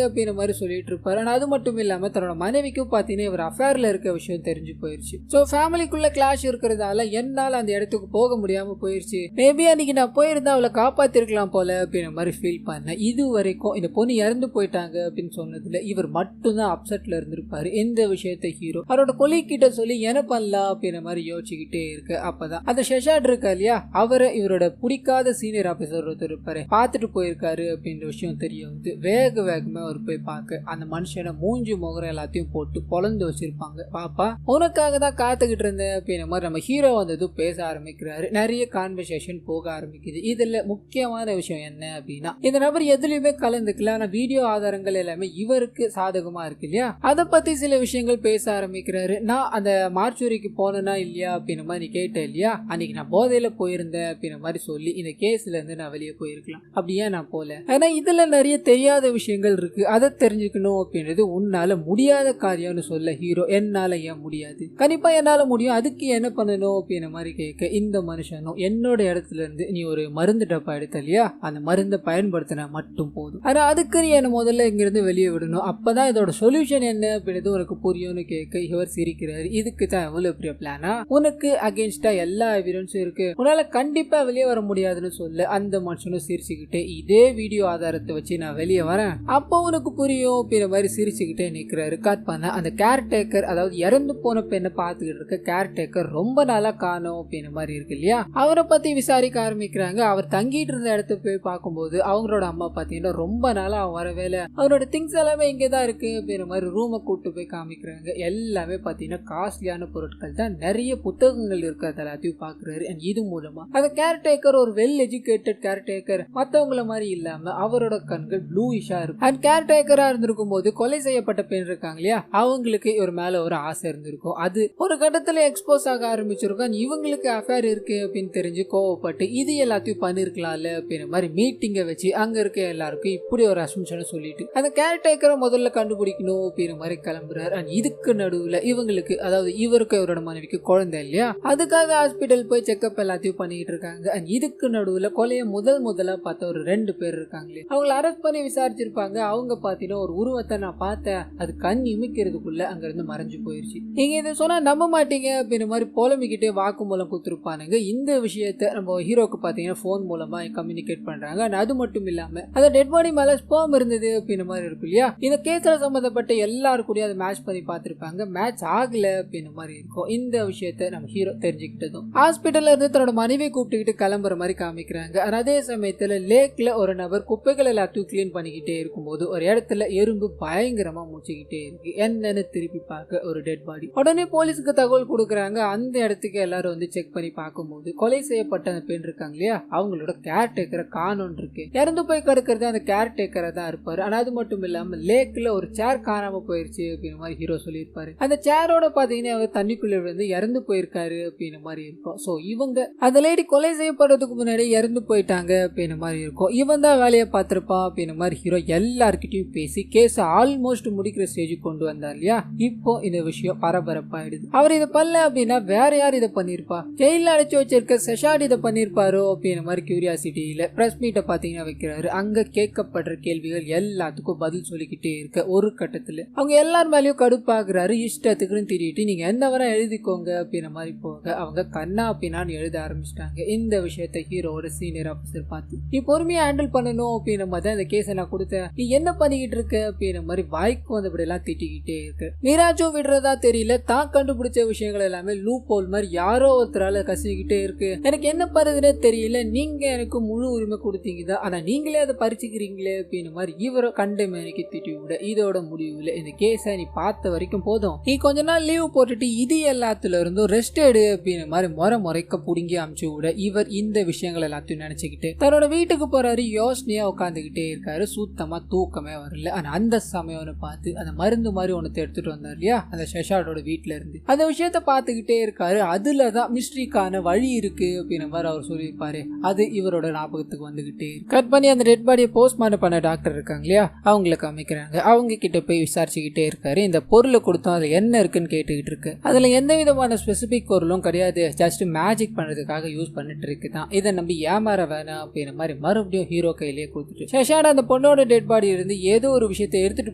அப்படின்ற மாதிரி சொல்லிட்டு இருப்பாரு. ஆனா அது மட்டும் இல்லாம தன்னோட மனைவிக்கும் பாத்தீங்கன்னா இவர் அஃபேர்ல இருக்க விஷயம் தெரிஞ்சு போயிருச்சு. சோ ஃபேமிலிக்குள்ள கிளாஷ் இருக்கிறதால என்னால அந்த இடத்துக்கு போக முடியாம போயிருச்சு, மேபி அன்னைக்கு நான் போயிருந்தா அவளை காப்பாத்திருக்கலாம் போல அப்படின்ற மாதிரி ஃபீல் பண்ணேன். இது வரைக்கும் இந்த பொண்ணு இறந்து போயிட்டாங்க அப்படின்னு சொன்னதுல இவர் மட்டும்தான் அப்செட்ல இருந்திருப்பாரு. இந்த விஷயத்தை ஹீரோ அவரோட கொலை கிட்ட சொல்லி என்ன பண்ணலாம் அப்படின்ற மாதிரி யோசிச்சுக்கிட்டே இருக்கு. அப்பதான் அந்த ஷெஷாட் இருக்கா இல்லையா, அவரை இவரோட பிடிக்காத சீனியர் ஆபீசர் ஒருத்தர் இருப்பாரு பார்த்துட்டு போயிருக்காரு அப்படின்ற விஷயம் தெரிய வந்து வேகமா அவர் போய் பார்க்க அந்த மனுஷனை மூஞ்சி முகரம் எல்லாத்தையும் போட்டு பொழந்து வச்சிருப்பாங்க. பாப்பா உனக்காக தான் காத்துக்கிட்டு இருந்தேன் அப்படின்ற மாதிரி நம்ம ஹீரோ வந்ததும் பேச ஆரம்பிக்கிறாரு. நிறைய கான்வர்சேஷன் போக ஆரம்பிக்குது. இதுல முக்கியமான விஷயம் என்ன அப்படின்னா, இந்த நபர் எதுலயுமே கலந்துக்கல, ஆனா வீடியோ ஆதாரங்கள் எல்லாமே இவருக்கு சாதகமா இருக்கு இல்லையா, அதை பத்தி சில விஷயங்கள் பேச ஆரம்பிக்கிறாரு. நான் அந்த மார்ச்சுரிக்கு போனேனா இல்லையா அப்படின்ற மாதிரி நீ கேட்ட இல்லையா, அன்னைக்கு நான் போதையில போயிருந்தேன் அப்படின்ற மாதிரி சொல்லி இந்த கேஸ்ல இருந்து நான் வெளியே போயிருக்கலாம், அப்படியே நான் போல. ஆனா இதுல நிறைய தெரியாத விஷயங்கள் இருக்கு, அதை தெரிஞ்சுக்கணும் அப்படின்றது உன்னால முடியாத காரியம்னு சொல்ல ஹீரோ, என்னால ஏன் முடியாது, கண்டிப்பா என்னால முடியும், அதுக்கு என்ன பண்ணணும் அப்படின்ற மாதிரி கேட்க, இந்த மனுஷனும் என்னோட இடத்துல இருந்து நீ ஒரு மருந்து டப்பா எடுத்த இல்லையா, அந்த மருந்தை பயன்படுத்தினா மட்டும் போதும், ஆனா அதுக்கு நீ என்ன முதல்ல இங்கிருந்து வெளியே விடணும், அப்பதான் இதோட சொல்யூஷன் என்ன அப்படின்றது உனக்கு புரியும்னு கேட்க இவர் சிரிக்கிறாரு. இதுக்கு தான் எவ்வளவு பெரிய பிளானா, உனக்கு அகேன்ஸ்டா எல்லா எவிடன்ஸும் இருக்கு, உன்னால கண்டிப்பா வெளியே வர முடியாதுன்னு சொல்ல அந்த மனுஷனும் சிரிச்சுக்கிட்டே, இதே வீடியோ ஆதாரத்தை வச்சு நான் வெளியே வரேன் அப்போ உனக்கு புரியும் அப்படின்ற மாதிரி சிரிச்சுக்கிட்டே நிக்கிறாரு. கட் பண்ண அந்த கேர்டேக்கர், அதாவது இறந்து போன பெண்ணை பார்த்துக்கிட்டு இருக்க கேர்டேக்கர் ரொம்ப நாளா காணோம் அப்படின்ற மாதிரி இருக்கு இல்லையா, அவரை பத்தி விசாரிக்க ஆரம்பிக்கிறாங்க. அவர் தங்கிட்டு இருந்த இடத்த போய் பார்க்கும்போது அவங்களோட அம்மா பாத்தீங்கன்னா ரொம்ப நாளா வரவே இல்லை, அவரோட திங்ஸ் எல்லாமே இங்கேதான் இருக்கு அப்படின்ற மாதிரி ரூமை கூட்டு போய் காமிக்கிறாங்க. எல்லாமே பாத்தீங்கன்னா காஸ்ட்லியான பொருட்கள் தான், நிறைய புத்தகங்கள் இருக்கிறது எல்லாத்தையும் பாக்குறாரு. இது மூலமா அந்த கேர்டேக்கர் ஒரு வெல் எஜுகேட்டட் கேர்டேக்கர், மத்தவங்கள மாதிரி இல்லாம அவரோட கண்கள் ப்ளூயிஷா இருக்கும். அண்ட் கேர்டேக்கரா இருந்திருக்கும் போது கொலை செய்யப்பட்ட பெண் இருக்காங்க இல்லையா, அவங்களுக்கு இவர் மேல ஒரு ஆசை இருந்திருக்கும், அது ஒரு கட்டத்துல எக்ஸ்போஸ் ஆக ஆரம்பிச்சிருக்கும். இவங்களுக்கு அஃபேர் இருக்கு அப்படின்னு தெரிஞ்சு கோவப்பட்டு இது எல்லாத்தையும் பண்ணிருக்கலாம்ல அப்படின்ற மாதிரி மீட்டிங்க வச்சு அங்க இருக்க எல்லாருக்கும் இப்படி ஒரு அசம்ஷனை சொல்லிட்டு அந்த கேர்டேக்கரை முதல்ல கண்டுபிடிக்கணும் அப்படின்ற மாதிரி கிளம்புறாரு. அண்ட் இதுக்கு நடுவுல இவங்களுக்கு, அதாவது இவருக்கு அவரோட மனைவிக்கு குழந்தை இல்லையா, அதுக்காக ஹாஸ்பிட்டல் போய் செக்அப் எல்லாத்தையும் பண்ணிட்டு இருக்காங்க. அண்ட் இதுக்கு நடுவுல கொலையை முதலா பார்த்த ஒரு 2 பேர் இருக்காங்களே, அவங்களை அரெஸ்ட் பண்ணி விசாரிச்சிருப்பாங்க. அவங்க பாத்தீங்கன்னா ஒரு உருவத்தை நான் பார்த்தேன், அது கண் இமைக்கிறதுக்குள்ள அங்க இருந்து மறைஞ்சு போயிருச்சு, நீங்க இதை சொன்னா நம்ப மாட்டீங்க அப்படின்ற மாதிரி புலம்பிக்கிட்டே வாக்குமூலம் கொடுத்துருப்பானுங்க. இந்த விஷயத்த நம்ம ஹீரோக்கு பாத்தீங்கன்னா போன் மூலமா கம்யூனிகேட் பண்றாங்க. அது மட்டும் இல்லாம அந்த டெட் பாடி மேல ஸ்பெர்ம் இருந்தது அப்படின்ற மாதிரி இருக்கு இல்லையா, இந்த கேஸ்ல சம்பந்தப்பட்ட எல்லாரும் கூட அதை மேட்ச் பண்ணி பார்த்திருப்பாங்க, மேட்ச் ஆகல அப்படின்ற மாதிரி இருக்கும். இந்த விஷயத்த நம்ம ஹீரோ தெரிஞ்சுக்கிட்டதும் ஹாஸ்பிட்டல்ல இருந்து தன்னோட மனைவியை கூப்பிட்டுக்கிட்டு கிளம்புற மாதிரி காமிக்கிறாங்க. அதே சமயத்துல லேக்ல ஒரு நபர் குப்பைகள் எல்லாத்தையும் கிளீன் பண்ணிக்கிட்டே இருக்கும்போது ஒரு இடத்துல எறும்பு பயங்கரமா மூச்சுக்கிட்டே இருக்கு. என்னன்னு திருப்பி பார்க்க ஒரு டெட் பாடி. உடனே போலீஸுக்கு தகவல் கொடுக்குறாங்க. அந்த இடத்துக்கு எல்லாரும் வந்து செக் பண்ணி பார்க்கும்போது கொலை செய்யப்பட்ட பெண் இருக்காங்க இல்லையா, அவங்களோட கேர்டேக்கரை காணோன்னு இருக்கு. இறந்து இறந்து போய் கிடக்கிறது அந்த கேர்டேக்கரா தான் இருப்பாரு. ஆனா அது மட்டும் இல்லாம லேக்ல ஒரு சேர் காணாம போயிருச்சு அப்படின்ற மாதிரி ஹீரோ சொல்லியிருப்பாரு. அந்த சேரோட பாத்தீங்கன்னா அவர் தண்ணிக்குள்ள விழுந்து இறந்து போயிருக்காரு அப்படின்ற மாதிரி இருக்கும். சோ இவங்க அந்த லேடி கொலை செய்யப்படுறதுக்கு முன்னாடி இறந்து போயிட்டாங்க அப்படின்ற மாதிரி இருக்கும். இவன் தான் வேலையை பார்த்திருப்பான் அப்படின்ற மாதிரி ஹீரோ எல்லார்கிட்டையும் பேசி கேஸ் ஆல்மோஸ்ட் முடிக்கிற ஸ்டேஜுக்கு கொண்டு வந்தார் இல்லையா. இப்போ இந்த விஷயம் பரபரப்பாயிடுது. அவர் இதை பண்ணல அப்படின்னா வேற யார் இதை பண்ணிருப்பா? ஜெயில அடைச்சு வச்சிருக்க செஷாட் இதை பண்ணிருப்பாரோ அப்படின்ற மாதிரி கியூரியாசிட்டியில பிரஸ் மீட்டை பாத்தீங்கன்னா வைக்கிறாரு. அங்க கேட்கப்படுற கேள்விகள் எல்லாத்துக்கும் பதில் சொல்லிக்கிட்டே இருக்க ஒரு கட்டத்துல அவங்க எல்லார் மேலயும் கடுப்பாக்குறாரு. இஷ்டத்துக்குன்னு திரிட்டு நீங்க என்ன வர எழுதிக்கோங்க அப்படின்ற மாதிரி போக அவங்க கண்ணா அப்படின்னான்னு எழுத ஆரம்பிச்சிட்டாங்க. இந்த விஷயத்தை ஹீரோட சீனியர் ஆபீசர் பார்த்து நீ பொறுமையா ஹேண்டில் பண்ணணும் அப்படின்ற மாதிரி அந்த கேஸை நான் கொடுத்தேன், நீ என்ன பண்ணிக்கிட்டு இருக்க அப்படின்ற மாதிரி வாய்க்கு வந்தபடி எல்லாம் திட்டிக்கிட்டே இருக்கு. மீராஜும் விடுறதா தெரியல, தான் கண்டுபிடிச்ச விஷயங்கள் எல்லாமே லூப் ஹோல் மாதிரி யாரோ ஒருத்தரால கசிக்கிட்டே இருக்கு. எனக்கு என்ன பண்றதுன்னே தெரியல, நீங்க எனக்கு முழு உரிமை கொடுத்தீங்க ஆனா நீங்களே அதை பறிச்சுக்கிறீங்களே அப்படின்ற மாதிரி இவரை கண்ட மேனிக்கு திட்டி விட இதோட முடிவுல இந்த கேஸை நீ பார்த்த வரைக்கும் போதும், நீ கொஞ்ச நாள் லீவ் போட்டுட்டு இது எல்லாத்துல இருந்தும் ரெஸ்ட் எடு அப்படின்ற மாதிரி முறைக்க புடுங்கி அமுச்சு விட இவர் இந்த விஷயங்கள் எல்லாத்தையும் நினைச்சுக்கிட்டு தன்னோட வீட்டுக்கு போறாரு. யோசனையா உட்காந்துக்கிட்டே இருக்காரு. சுத்தமா தூக்கமே வரல. ஆனா அந்த சமயம்னு பார்த்து அந்த மருந்து மாதிரி ஒன்னு எடுத்துட்டு வந்தார் இல்லையா அந்த ஷெஷார்டோட வீட்டுல இருந்து, அந்த விஷயத்த பார்த்துக்கிட்டே இருக்காரு. அதுலதான் மிஸ்ட்ரிக்கான வழி இருக்கு அப்படின்ற மாதிரி அவர் சொல்லியிருப்பாரு. அது இவரோட ஞாபகத்துக்கு வந்துகிட்டே கட் பண்ணி அந்த டெட் பாடியை போஸ்ட்மார்ட்டம் பண்ண டாக்டர் இருக்காங்க இல்லையா அவங்களுக்கு அமைக்கிறாங்க. அவங்க கிட்ட போய் விசாரிச்சுக்கிட்டே இருக்காரு. இந்த பொருளை கொடுத்தோம் அதுல என்ன இருக்குன்னு கேட்டுக்கிட்டு இருக்கு. அதுல எந்த விதமான ஸ்பெசிபிக் பொருளும் கிடையாது, ஜஸ்ட் மேஜிக் பண்றதுக்காக யூஸ் பண்ணிட்டு இருக்குதான், இதை நம்பி ஏமாற வேணாம் அப்படின்ற மாதிரி மறுபடியும் ஹீரோ கையிலேயே கொடுத்துட்டு ஷெஷார்ட் அந்த பொண்ணோட டெட் பாடி இருந்து ஏதோ ஒரு விஷயத்தை எடுத்துட்டு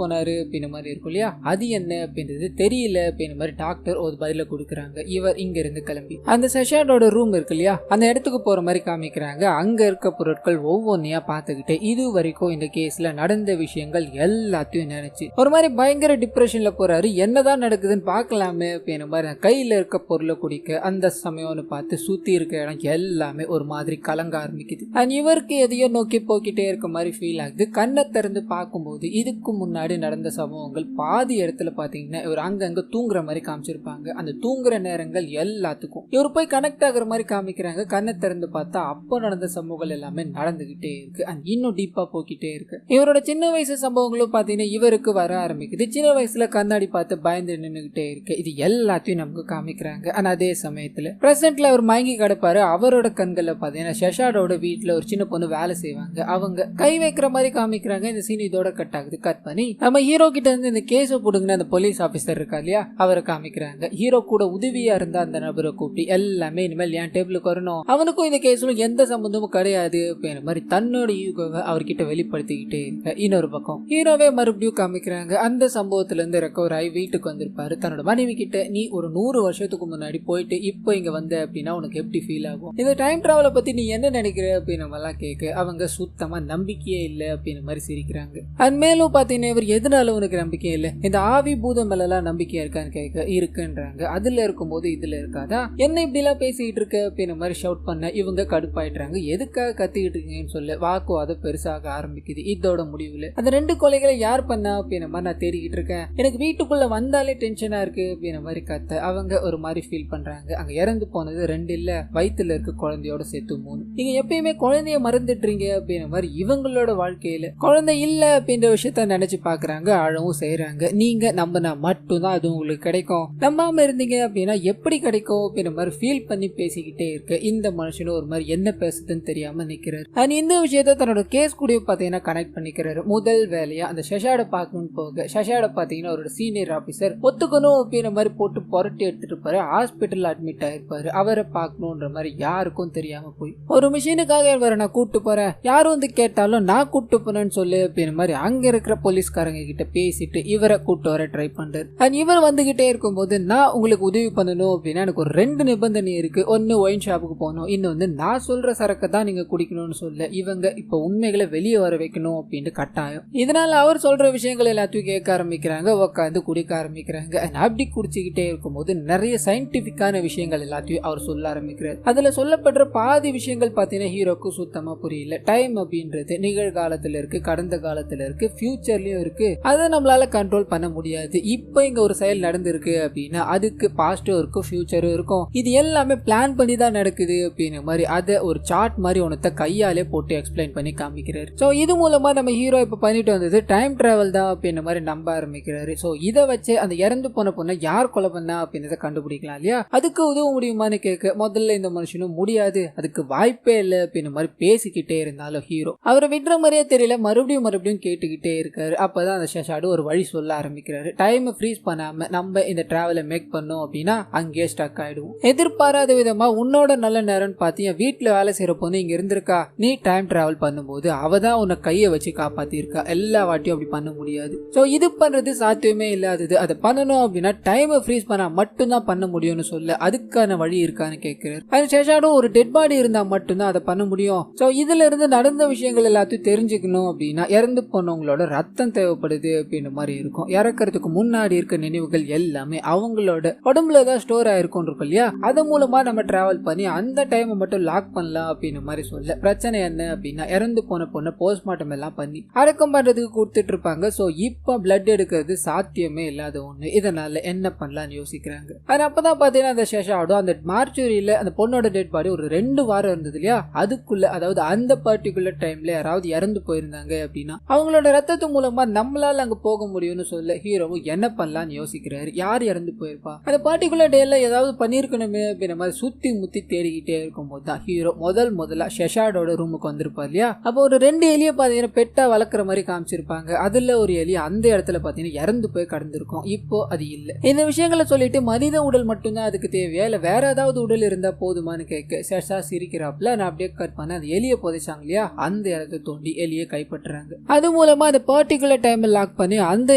போனாரு அப்படின்ற மாதிரி இருக்கும் இல்லையா, அது என்ன அப்படின்றது தெரியல அப்படின்ற மாதிரி டாக்டர் ஒரு பதில கொடுக்குறாங்க. இவர் இங்க இருந்து கிளம்பி அந்த ஷெஷார்டோட ரூம் இருக்கு இல்லையா அந்த இடத்துக்கு போற மாதிரி காமிக்கிறாங்க. அங்க இருக்க பொருட்கள் ஒவ்வொன்றையா பார்த்துக்கிட்டு இது வரைக்கும் இந்த கேஸ்ல நடந்த விஷயங்கள் எல்லாத்தையும் நினைச்சு ஒரு மாதிரி பயங்கர டிப்ரெஷன்ல போறாரு. என்னதான் நடக்குதுன்னு பார்க்கலாமே அப்படின்ற மாதிரி கையில இருக்க பொருளை குடிக்க அந்த சமயம்னு பார்த்து சுத்தி இருக்க இடம் எல்லாமே ஒரு மாதிரி கலங்க ஆரம்பிக்குது. அண்ட் இவருக்கு எதையோ நோக்கி போக்கிட்டே இருக்க மாதிரி ஃபீல் ஆகுது. கண்ணை திறந்து பார்க்கும்போது இதுக்கு முன்னாடி நடந்த சம்பவங்கள் பாதி இடத்துல பாத்தீங்கன்னா இவர் அங்கங்க தூங்குற மாதிரி காமிச்சிருப்பாங்க. அந்த தூங்குற நேரங்கள் எல்லாத்துக்கும் இவர் போய் கனெக்ட் ஆகுற மாதிரி காமிக்கிறாங்க. கண்ணை திறந்து பார்த்தா அப்போ நடந்த சம்பவங்கள் எல்லாமே நடந்துகிட்டே இருக்கு. அண்ட் இன்னும் டீப்பா போக்கிட்டே இருக்கு. இவரோட சின்ன வயசு சம்பவங்களும் பாத்தீங்கன்னா இவருக்கு வர ஆரம்பிக்குது. சின்ன வயசுல கண்ணாடி பார்த்து பயந்து நின்றுகிட்டே இருக்கு. இது எல்லாத்தையும் நமக்கு காமிக்கிறாங்க. ஆனா அதே சமயத்துல பிரசன்ட்ல அவர் மயங்கி கிடப்பாரு. அவரோட கண்கள்ல பாத்தீங்கன்னா ஷெஷார்டோட வீட்டுல ஒரு சின்ன பொண்ணு வேலை செய்வாங்க. அவங்க கை வைக்கிற மாதிரி காமிக்கிறாங்க. இந்த சீன் இதோட கட் ஆகுது. கட் பண்ணி நம்ம ஹீரோ கிட்ட இருந்து இந்த கேஸ போடுங்க அந்த போலீஸ் ஆபீசர் இருக்கா இல்லையா அவரை காமிக்கிறாங்க. ஹீரோ கூட உதவியா இருந்த அந்த நபரை கூப்பிட்டு எல்லாமே இனிமேல் என் டேபிளுக்கு வரணும், அவனுக்கும் இந்த கேஸும் எந்த சம்பந்தமும் கிடையாது அப்படின்ற மாதிரி தன்னோட ஈகோவை அவர்கிட்ட வெளிப்படுத்திக்கிட்டே இருக்க இன்னொரு பக்கம் ஹீரோவே மறுபடியும் காமிக்கிறாங்க. அந்த சம்பவத்துல இருந்து ரெக்கவர் ஆகி வீட்டுக்கு வந்திருப்பாரு. தன்னோட மனைவி கிட்ட நீ ஒரு 100 வருஷத்துக்கு முன்னாடி போயிட்டு இப்போ இங்க வந்த அப்படின்னா உனக்கு எப்படி ஃபீல் ஆகும், இந்த டைம் டிராவலை பத்தி நீ என்ன நினைக்கிற அப்படின்னு எல்லாம் கேட்க அவங்க சுத்தமா நம்பிக்கையே இல்லை அப்படின்னு மாதிரி சிரிக்கிறாங்க. அது மேலும் பாத்தீங்கன்னா இவர் எதனால உனக்கு நம்பிக்கை இல்லை, இந்த ஆவி பூதம் மேல எல்லாம் நம்பிக்கையா இருக்கான்னு கேட்க இருக்குன்றாங்க. அதுல இருக்கும்போது இதுல இருக்காதா, என்ன இப்படி எல்லாம் பேசிக்கிட்டு இருக்க அப்படின்னு மாதிரி ஷவுட் பண்ண இவங்க கடுப்பாயிடுறாங்க. எதுக்காக கத்திக்கிட்டு இருக்கீங்கன்னு சொல்ல வாக்குவாதம் பெருசாக ஆரம்பிக்குது. இதோட முடிவுல அந்த 2 கொலைகளை யார் பண்ணா அப்படின்னு மாதிரி நான் தேடிக்கிட்டு இருக்கேன், எனக்கு வீட்டுக்குள்ள வந்தாலே டென்ஷனா இருக்கு அப்படின்னு மாதிரி கத்த அவங்க ஒரு மாதிரி ஃபீல் பண்றாங்க. அங்க இறந்து போனது 2 இல்ல, வயிற்றுல இருக்க குழந்தையோட சேர்த்து 3. நீங்க எப்பயுமே குழந்தைய மறந்துட்டுறீங்க அப்படின்ற மாதிரி இவங்களோட வாழ்க்கையில குழந்தை இல்ல அப்படின்ற விஷயத்த நினைச்சு பாக்குறாங்க. அழவும் செய்யறாங்க. நீங்க நம்பினா மட்டும்தான் அது உங்களுக்கு கிடைக்கும், நம்பாம இருந்தீங்க அப்படின்னா எப்படி கிடைக்கும் அப்படின்ற மாதிரி ஃபீல் பண்ணி பேசிக்கிட்டே இருக்கு. இந்த மனுஷனும் ஒரு மாதிரி என்ன பேசுதுன்னு தெரியாம நிக்கிறாரு. அண்ட் இந்த விஷயத்த தன்னோட கேஸ் கூட பாத்தீங்கன்னா கனெக்ட் பண்ணிக்கிறாரு. முதல் வேலையா அந்த ஷெஷார்ட பாக்கணும்னு போக ஷெஷார்ட பாத்தீங்கன்னா அவரோட சீனியர் ஆபீசர் ஒத்துக்கணும் அப்படின்ற மாதிரி போட்டு புரட்டி எடுத்துட்டு இருப்பாரு. ஹாஸ்பிட்டல் அட்மிட் ஆயிருப்பாரு. அவரை பார்க்கணும்ன்ற மாதிரி யாருக்கும் தெரியாம போய் ஒரு மிஷினுக்காக இவரை நான் கூட்டு போறேன், யாரும் வந்து கேட்டாலும் நான் கூட்டு போனேன்னு சொல்லு அப்படின்ற மாதிரி அங்க இருக்கிற போலீஸ்காரங்க கிட்ட பேசிட்டு இவரை கூட்டு வர ட்ரை பண்றாரு. அண்ட் இவர் வந்துகிட்டே இருக்கும்போது நான் உங்களுக்கு உதவி பண்ணணும் அப்படின்னா எனக்கு ஒரு 2 நிபந்தனை இருக்கு. ஒன்னு ஒயின் ஷாப்புக்கு போகணும், இன்னொன்னு நான் சொல்ற சரக்கை தான் நீங்க குடிக்கணும்னு சொல்ல இவங்க இப்ப உண்மைகளை வெளியே வர வைக்கணும் அப்படின்னு கட்டாயம். இதனால அவர் சொல்ற விஷயங்கள் எல்லாத்தையும் கேட்க ஆரம்பிக்கிறாங்க, உட்காந்து குடிக்க ஆரம்பிக்கிறாங்க. அப்படி குடிச்சுக்கிட்டே இருக்கும்போது நிறைய சயின்டிபிக்கான விஷயங்கள் எல்லாத்தையும் அவர் சொல்ல ஆரம்பிக்கிறார். அதுல சொல்லப்படுற பாதி விஷயங்கள் பாத்தீங்கன்னா ஹீரோக்கு சுத்தமா புரியல. டைம் அப்படின்றது நிகழ்காலத்துல இருக்கு, கடந்த காலத்துல இருக்கு, ஃபியூச்சர்லயும் இருக்கு. அதை நம்மளால கண்ட்ரோல் பண்ண முடியாது. இப்போ இங்க ஒரு செயல் நடந்திருக்கு அப்படின்னா அதுக்கு பாஸ்டும் இருக்கும் ஃபியூச்சரும் இருக்கும். இது எல்லாமே பிளான் பண்ணி தான் நடக்குது அப்படின்ற மாதிரி அதை ஒரு சார்ட் மாதிரி ஒன்னத்தை கையாலே போட்டு எக்ஸ்பிளைன் எக்ஸ்பிளைன் பண்ணி காமிக்கிறாரு. ஸோ இது மூலமா நம்ம ஹீரோ இப்போ பண்ணிட்டு வந்தது டைம் டிராவல் தான் அப்படின்ற மாதிரி நம்ப ஆரம்பிக்கிறாரு. ஸோ இதை வச்சு அந்த இறந்து போன பொண்ணை யார் கொலை பண்ணா அப்படின்றத கண்டுபிடிக்கலாம் இல்லையா. அதுக்கு உதவ முடியுமான்னு கேட்க முதல்ல இந்த மனுஷனும் முடியாது, அதுக்கு வாய்ப்பே இல்லை அப்படின்ற மாதிரி பேசிக்கிட்டே இருந்தாலும் ஹீரோ அவரை விடுற மாதிரியே தெரியல, மறுபடியும் கேட்டுக்கிட்டே இருக்காரு. அப்பதான் அந்த ஷஷாடு ஒரு வழி சொல்ல ஆரம்பிக்கிறாரு. டைம் ஃப்ரீஸ் பண்ணாம நம்ம இந்த டிராவலை மேக் பண்ணோம் அப்படின்னா அங்கேயே ஸ்டக் ஆயிடுவோம். எதிர்பாராத விதமா உன்னோட நல்ல நேரம்னு பாத்தீங்க, வீட்டுல வேலை செய்யற பொண்ணு இங்க இருந்திருக்கா, நீ டைம் டிராவல் பண்ணும்போது அவதான் உன்னை கையை வச்சு காப்பாத்திருக்கா, எல்லா வாட்டியும் அப்படி பண்ண முடியாது. சோ இது பண்றது சாத்தியமே இல்லாதது, அதை பண்ணணும் அப்படின்னா டைமை ஃப்ரீஸ் பண்ணா மட்டும்தான் பண்ண முடியும்னு சொல்ல அதுக்கான வழி இருக்கான்னு கேட்கிறாரு. அது ஷஷாடும் ஒரு டெட் பாடி இருந்தா மட்டும்தான் அதை பண்ண முடியும். சோ இதுல இருந்து நடந்த விஷயங்கள் எல்லாத்தையும் தெரிஞ்சுக்கணும் அப்படின்னா இறந்து போனவங்களோட ரத்தம் தேவைப்படுது அப்படின்ற மாதிரி இருக்கும். இறக்கிறதுக்கு முன்னாடி இருக்க நினைவுகள் எல்லாமே அவங்களோட உடம்புல தான் ஸ்டோர் ஆயிருக்கும் இருக்கும் இல்லையா, அது மூலமா நம்ம டிராவல் பண்ணி அந்த டைமை மட்டும் லாக் பண்ணலாம் அப்படின்ற மாதிரி சொல்ல பிரச்சனை என்ன அப்படின்னா இறந்து போன பொண்ணை போஸ்ட்மார்ட்டம் எல்லாம் பண்ணி அடக்கம் பண்றதுக்கு கொடுத்துட்டு இருப்பாங்க. சோ இப்ப பிளட் எடுக்கிறது சாத்தியமே இல்லாத ஒண்ணு, இதனால என்ன பண்ணலாம்னு யோசிக்கிறாங்க. அது அப்பதான் பாத்தீங்கன்னா அந்த ஷஷாடும் அந்த மார்ச்சுரியில அந்த பொண்ணோட டெட் பாடி ஒரு 2 வாரம் இருந்தது இல்லையா, அதுக்குள்ள அதாவது அந்த பர்டிகுலர் டைம்ல யாராவது இறந்து போயிருந்தாங்க அப்படின்னா அவங்களோட ரத்தத்து மூலமா நம்மளால அங்க போக முடியும்னு சொல்ல ஹீரோவும் என்ன பண்ணலாம்னு யோசிக்கிறாரு. யார் இறந்து போயிருப்பா, அந்த பர்டிகுலர் டேல ஏதாவது பண்ணிருக்கணுமே அப்படின்ற மாதிரி சுத்தி முத்தி தேடிக்கிட்டே இருக்கும் போது தான் ஹீரோ முதல்ல ஷஷாடோட ரூமுக்கு வந்திருப்பா இல்லையா. அப்போ ஒரு 2 எலியை பாத்தீங்கன்னா பெட்டா வளர்க்குற மாதிரி காமிச்சிருப்பாங்க. அதுல ஒரு எலி அந்த இடத்துல பாத்தீங்கன்னா இறந்து போய் கடந்திருக்கும். இப்போ அது இல்ல. இந்த விஷயங்களை சொல்லிட்டு மனித உடல் மட்டும்தான் அதுக்கு தேவையா இல்ல வேற ஏதாவது உடல் இருந்தா போதுமான்னு கேட்க ஷஷா சிரிக்கிறாப்ல. நான் அப்படியே கட் பண்ண அந்த எலியை புதைச்சாங்க இல்லையா, அந்த இடத்தை தோண்டி எலியை கைப்பற்றுறாங்க. அது மூலமா அந்த பர்டிகுலர் டைம் லாக் பண்ணி அந்த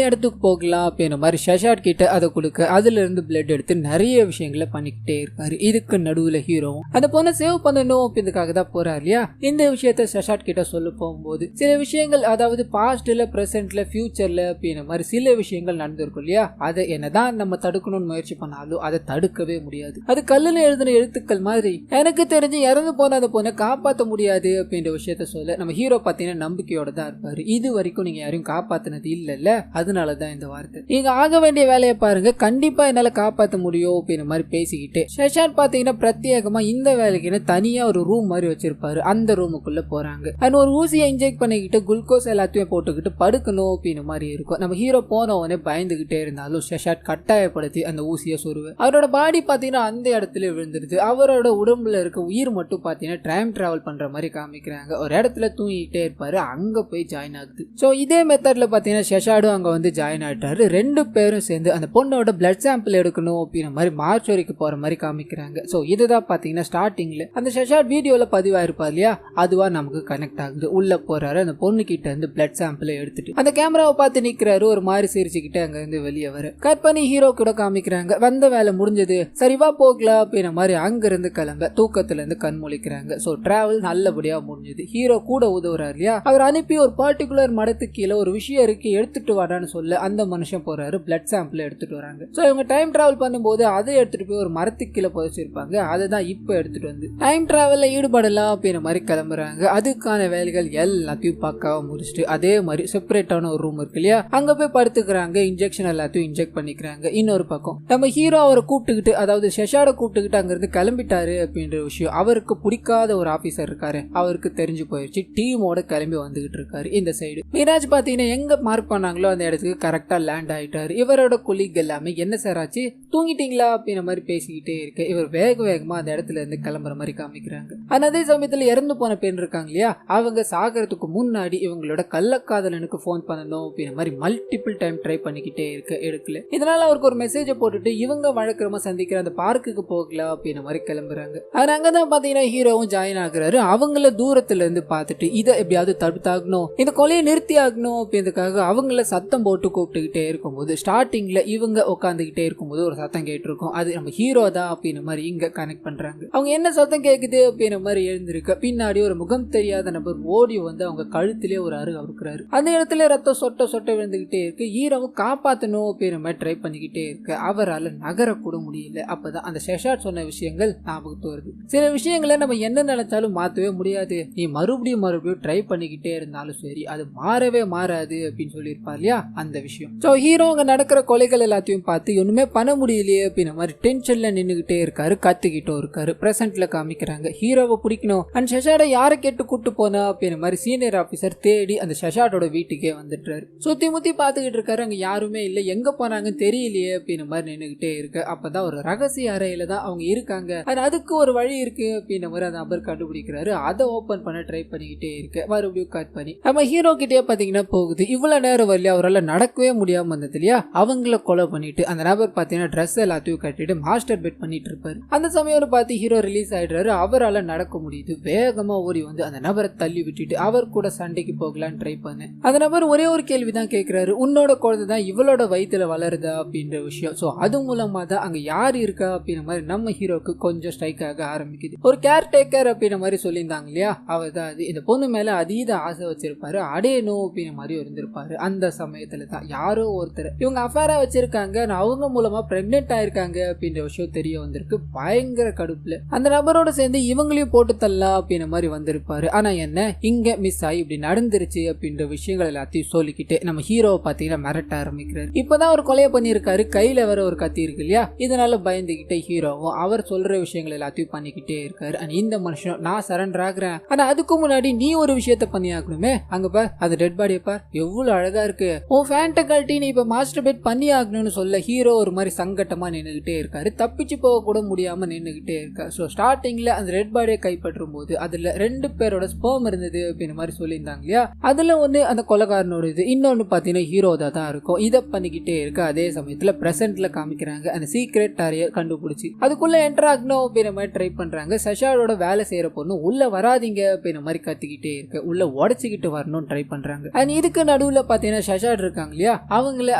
இடத்துக்கு போகலாம் அப்படின்ற மாதிரி ஷஷாட் கிட்ட அதை கொடுக்க அதுல இருந்து பிளட் எடுத்து நிறைய விஷயங்களை பண்ணிக்கிட்டே இருக்காரு. இதுக்கு நடுவுல ஹீரோவும் அந்த பொண்ணை சேவ் பண்ணணும் அப்படின்றதுக்காக தான் போறாரு இல்லையா. இந்த விஷயத்த ஷஷாட் கிட்ட சொல்ல போகும்போது சில விஷயங்கள் அதாவது பாஸ்ட்ல பிரசன்ட்ல ஃபியூச்சர்ல அப்படின்ற மாதிரி சில விஷயங்கள் நடந்திருக்கும் இல்லையா, அதை என்னதான் நம்ம தடுக்கணும்னு முயற்சி பண்ணாலும் அதை தடுக்கவே முடியாது. அது கல்லுல எழுதின எழுத்துக்கள் மாதிரி எனக்கு தெரிஞ்சு இறந்து போன அந்த பொண்ணை காப்பாற்ற முடியாது அப்படின்ற விஷயத்த சொல்ல நம்ம ஹீரோ பாத்தீங்கன்னா நம்பிக்கையோட தான் இருப்பாரு. இது வரைக்கும் நீங்க யாரையும் காப்பாத்தினது இல்ல, அதனாலதான் இந்த வார்த்தை, நீங்க ஆக வேண்டிய வேலையை பாருங்க, கண்டிப்பா என்னால காப்பாற்ற முடியும் அப்படின்ற மாதிரி பேசிக்கிட்டு ஷஷாட் பாத்தீங்கன்னா பிரத்யேகமா இந்த வேலைக்கு தனியா ஒரு ரூம் மாதிரி வச்சிருப்பாரு. அந்த ரூமுக்குள்ள போறாங்க. அது ஒரு ஊசியை இன்ஜெக்ட் பண்ணிக்கிட்டு குளுக்கோஸ் எல்லாத்தையும் போட்டுக்கிட்டு படுக்கணும் அப்படின்ற மாதிரி இருக்கும். நம்ம ஹீரோ போன உடனே பயந்துகிட்டே இருந்தாலும் ஷஷாட் கட்டாயப்படுத்தி அந்த ஊசியை சொருவேன். அவரோட பாடி பாத்தீங்கன்னா அந்த இடத்துல விழுந்துருது. அவரோட உடம்புல இருக்க உயிர் மட்டும் பாத்தீங்கன்னா டைம் டிராவல் பண்ற மாதிரி காமிக்கிறாங்க. ஒரு இடத்துல தூங்கிட்டே இருப்பாரு, அங்க போய் ஜாயின் ஆகுது. சோ இதே மெத்தட்ல பாத்தீங்கன்னா ஷஷாடும் அங்க வந்து ஜாயின் ஆயிட்டாரு. 2 பேரும் சேர்ந்து அந்த பொண்ணோட பிளட் சாம்பிள் எடுக்கணும் அப்படின்ற மாதிரி மார்ச்சுரிக்கு போற மாதிரி காமிக்கிறாங்க. சோ இதுதான் பாத்தீங்கன்னா ஸ்டார்டிங்ல அந்த ஷஷாட் வீடியோல பதிவாயிருப்பா இல்லையா, அதுவா நமக்கு கனெக்ட் ஆகுது. உள்ள போறாரு, அந்த பொண்ணு கிட்ட இருந்து பிளட் சாம்பிள் எடுத்துட்டு அந்த கேமராவை பார்த்து நிக்கிறாரு, ஒரு மாதிரி சிரிச்சுக்கிட்டு அங்க இருந்து வெளியே வர கட் பண்ணி ஹீரோ கூட காமிக்கிறாங்க. வந்த வேலை முடிஞ்சது, சரிவா போகலாம் அப்படின்ற மாதிரி அங்க இருந்து கிளம்ப தூக்கத்துல இருந்து கண் முழிக்கிறாங்க. சோ டிராவல் நல்லபடியா முடிஞ்சது. ஹீரோ கூட உதவுறாரு இல்லையா, அவர் அனுப்பி ஒரு பர்டிகுலர் மடத்துக்கு கீழே ஒரு விஷயம் இருக்கு எடுத்துட்டு வரான்னு சொல்ல அந்த மனுஷன் போறாரு, பிளட் சாம்பிள் எடுத்துட்டு வராங்க. சோ இவங்க டைம் டிராவல் பண்ணும்போது அதை எடுத்துட்டு போய் ஒரு மரத்துக்கு கீழே புதைச்சிருப்பாங்க. அதுதான் இப்ப எடுத்துட்டு வந்து டைம் டிராவல்ல ஈடுபடலாம் அப்படின்ற மாதிரி கிளம்புறாங்க. அதுக்கான வேலைகள் எல்லாத்தையும் பக்காவா முடிச்சுட்டு அதே மாதிரி செப்பரேட்டான ஒரு ரூம் இருக்கு இல்லையா, அங்க போய் படுத்துக்கிறாங்க. இன்ஜெக்ஷன் எல்லாத்தையும் இன்ஜெக்ட் பண்ணிக்கிறாங்க. இன்னொரு பக்கம் நம்ம ஹீரோ அவரை கூப்பிட்டுக்கிட்டு அதாவது ஷஷாட கூப்பிட்டுக்கிட்டு அங்க இருந்து கிளம்பிட்டாரு அப்படின்ற விஷயம் அவருக்கு பிடிக்காத ஒரு ஆபீசர் இருக்காரு, அவருக்கு தெரிஞ்சு போயிடுச்சு. டீமோட கிளம்பி வந்துகிட்டு இருக்காரு. இந்த சைடு மிராஜ் பாத்தீங்கன்னா எங்க மார்க் பண்ணாங்களோ அந்த இடத்துக்கு கரெக்டா லேண்ட் ஆயிட்டாரு. இவரோட கொலீக் எல்லாமே என்ன சார் ஆச்சு, தூங்கிட்டீங்களா அப்படின்ற மாதிரி பேசிக்கிட்டே இருக்கு. இவர் வேகமா அந்த இடத்துல இருந்து கிளம்புற மாதிரி காமிக்கிறாங்க. அதே சமயத்துல இறந்து போன பெண் இருக்காங்க இல்லையா, அவங்க சாகிறதுக்கு முன்னாடி இவங்களோட கள்ளக்காதலனுக்கு போன் பண்ணணும் அப்படின்ற மாதிரி மல்டிபிள் டைம் ட்ரை பண்ணிக்கிட்டே இருக்கு, எடுக்கல. இதனால அவருக்கு ஒரு மெசேஜ் போட்டுட்டு இவங்க வழக்கமா சந்திக்கிற அந்த பார்க்குக்கு போகலாம் அப்படின்ற மாதிரி கிளம்புறாங்க. அது அங்கதான் பாத்தீங்கன்னா ஹீரோவும் ஜாயின் ஆகுறாரு. அவங்கள தூரத்துல இருந்து பார்த்துட்டு இதை எப்படியாவது தடுத்தாகணும், இந்த கொலையை நிறுத்தி ஆகணும் அப்படின்றதுக்காக அவங்கள சத்தம் போட்டு கூப்பிட்டுக்கிட்டே இருக்கும்போது ஸ்டார்டிங்ல இவங்க உட்காந்துக்கிட்டே இருக்கும்போது ஒரு சத்தம் கேட்டிருக்கும். அது நம்ம ஹீரோ தான் அப்படின்ற மாதிரி இங்க கனெக்ட் பண்றாங்க. அவங்க என்ன சத்தம் கேக்குது அப்படின்ற மாதிரி எழுந்திருக்க பின்னாடி ஒரு முகம் தெரியாத நபர் ஓடி வந்து அவங்க கழுத்திலே ஒரு அருகு அறுக்கிறாரு. அந்த இடத்துல ரத்தம் சொட்ட விழுந்துகிட்டே இருக்கு. ஹீரோவும் காப்பாத்தணும் அப்படின்ற மாதிரி ட்ரை பண்ணிக்கிட்டே இருக்கு. அவரால் நகர கூட முடியல. அப்பதான் அந்த ஷஷாட் சொன்ன விஷயங்கள் ஞாபகத்து வருது. சில விஷயங்களை நம்ம என்ன நினைச்சாலும் மாத்தவே முடியாது, நீ மறுபடியும் ட்ரை பண்ணிக்கிட்டே இருந்தாலும் சரி அது மாறவே மாறாது அப்படின்னு சொல்லியிருப்பார் இல்லையா, அந்த விஷயம். சோ ஹீரோ அங்க நடக்கிற கொலைகள் எல்லாத்தையும் பார்த்து ஒண்ணுமே பண்ண முடியலையே அப்படின்ற மாதிரி டென்ஷன்ல நின்னுகிட்டே இருக்காரு, கத்துக்கிட்டும் இருக்காரு. பிரசன்ட்ல காமிக்கிறாங்க ஹீரோவை பிடிக்கணும் அண்ட் ஷஷாட யாரை கேட்டு கூட்டு கூப்பிட்டு போனா அப்படின்ற மாதிரி சீனியர் ஆபீசர் தேடி அந்த ஷஷாட்டோட வீட்டுக்கே வந்துட்டாரு. சுத்தி முத்தி பாத்துக்கிட்டு இருக்காரு, அங்க யாருமே இல்ல, எங்க போனாங்கன்னு தெரியலையே அப்படின்ற மாதிரி நின்னுகிட்டே இருக்கு. அப்பதான் ஒரு ரகசிய அறையில தான் அவங்க இருக்காங்க, அதுக்கு ஒரு வழி இருக்கு அப்படின்ற மாதிரி அந்த நபர் கண்டுபிடிக்கிறாரு. அதை ஓபன் பண்ண ட்ரை பண்ணிக்கிட்டே இருக்கு. மறுபடியும் கட் பண்ணி நம்ம ஹீரோ கிட்டே பாத்தீங்கன்னா போகுது. இவ்வளவு நேரம் வரலையா, அவரால் நடக்கவே முடியாம வந்தது இல்லையா, அவங்கள கொலை பண்ணிட்டு அந்த நபர் பாத்தீங்கன்னா ட்ரெஸ் எல்லாத்தையும் கட்டிட்டு மாஸ்டர் பெட் பண்ணிட்டு இருப்பாரு. அந்த சமயம் பார்த்து ஹீரோ ரிலீஸ் ஆயிடுறாரு. அவரால் நடக்க முடியுது. வேகமா ஓடி வந்து அந்த நபரை தள்ளி விட்டுட்டு அவர் கூட சண்டைக்கு போகலான்னு ட்ரை பண்ண அந்த நபர் ஒரே ஒரு கேள்விதான் கேட்கிறாரு, உன்னோட குழந்தை தான் இவளோட வயிற்றுல வளருதா அப்படின்ற விஷயம். சோ அது மூலமா தான் அங்க யார் இருக்கா அப்படின்ற மாதிரி நம்ம ஹீரோக்கு கொஞ்சம் ஸ்ட்ரைக் ஆக ஆரம்பிக்குது. ஒரு கேர்டேக்கர் அப்படின்ற மாதிரி சொல்லியிருந்தாங்க இல்லையா, அவர் தான் அது. இந்த பொண்ணு மேல அதீத ஆசை வச்சிருப்பாரு, அடையணும் அப்படின்ற மாதிரி இருந்திருப்பாரு. அந்த சமயத்துல தான் யாரோ ஒருத்தர் இவங்க அஃபேரா வச்சிருக்காங்க, அவங்க மூலமா பிரெக்னென்ட் ஆயிருக்காங்க அப்படின்ற விஷயம் தெரிய வந்திருக்கு. பயங்கர கடுப்புல அந்த நபரோட சேர்ந்து இவங்களையும் போட்டு தள்ளலாம் அப்படின்ற மாதிரி வந்திருப்பாரு. ஆனா என்ன இங்க மிஸ் ஆகி இப்படி நடந்துருச்சு அப்படின்ற விஷயங்கள் எல்லாத்தையும் சொல்லிக்கிட்டு நம்ம ஹீரோவை பாத்தீங்கன்னா மிரட்ட ஆரம்பிக்கிறாரு. இப்பதான் ஒரு கொலையை பண்ணிருக்காரு, கையில வர ஒரு கத்தி இருக்கு இல்லையா, இதனால பயந்துகிட்டே ஹீரோவும் அவர் சொல்ற விஷயங்கள் எல்லாத்தையும் பண்ணிக்கிட்டே இருக்காரு. இந்த மனுஷன் நான் சரண்டர் ஆகுறேன், ஆனா அதுக்கு முன்னாடி நீ ஒரு விஷயத்த பண்ணி ஆகணுமே, அங்க பார் அது டெட் பாடியை பார் எவ்வளவு அழகா இருக்கு, உன் ஃபேண்ட கழட்டி நீ இப்ப மாஸ்டர் பெட் பண்ணி ஆகணும்னு சொல்ல ஹீரோ ஒரு மாதிரி சங்கட்டமா நின்னுகிட்டே இருக்காரு. தப்பிச்சு போக கூட முடியாம நின்னுகிட்டே இருக்காரு. ஸோ ஸ்டார்டிங்ல அந்த ரெட் பாடியை கைப்பற்றும் போது அதுல 2 பேரோட ஸ்பெர்ம் இருந்தது அப்படின்ற மாதிரி சொல்லியிருந்தாங்க இல்லையா, அதுல ஒண்ணு அந்த கொலைகாரனோட இது, இன்னொன்னு பாத்தீங்கன்னா ஹீரோதா தான் இருக்கும். இதை பண்ணிக்கிட்டே இருக்கு. அதே சமயத்துல பிரசன்ட்ல காமிக்கிறாங்க அந்த சீக்ரெட் அறையை கண்டுபிடிச்சு அதுக்குள்ள என்டர் ஆகணும் அப்படின்ற மாதிரி ட்ரை பண்றாங்க. சஷாரோட வேலை செய்யற பொண்ணு உள்ள வராதிங்க அப்படின்ற மாதிரி கத்திக்கிட்டே இருக்கு, உள்ள உடச்சிக்கிட்டு வரணும்னு ட்ரை பண்றாங்க. அண்ட் இதுக்கு நடுவுல பாத்தீங்கன்னா சஷாட் இருக்காங்க இல்லையா, அவங்கள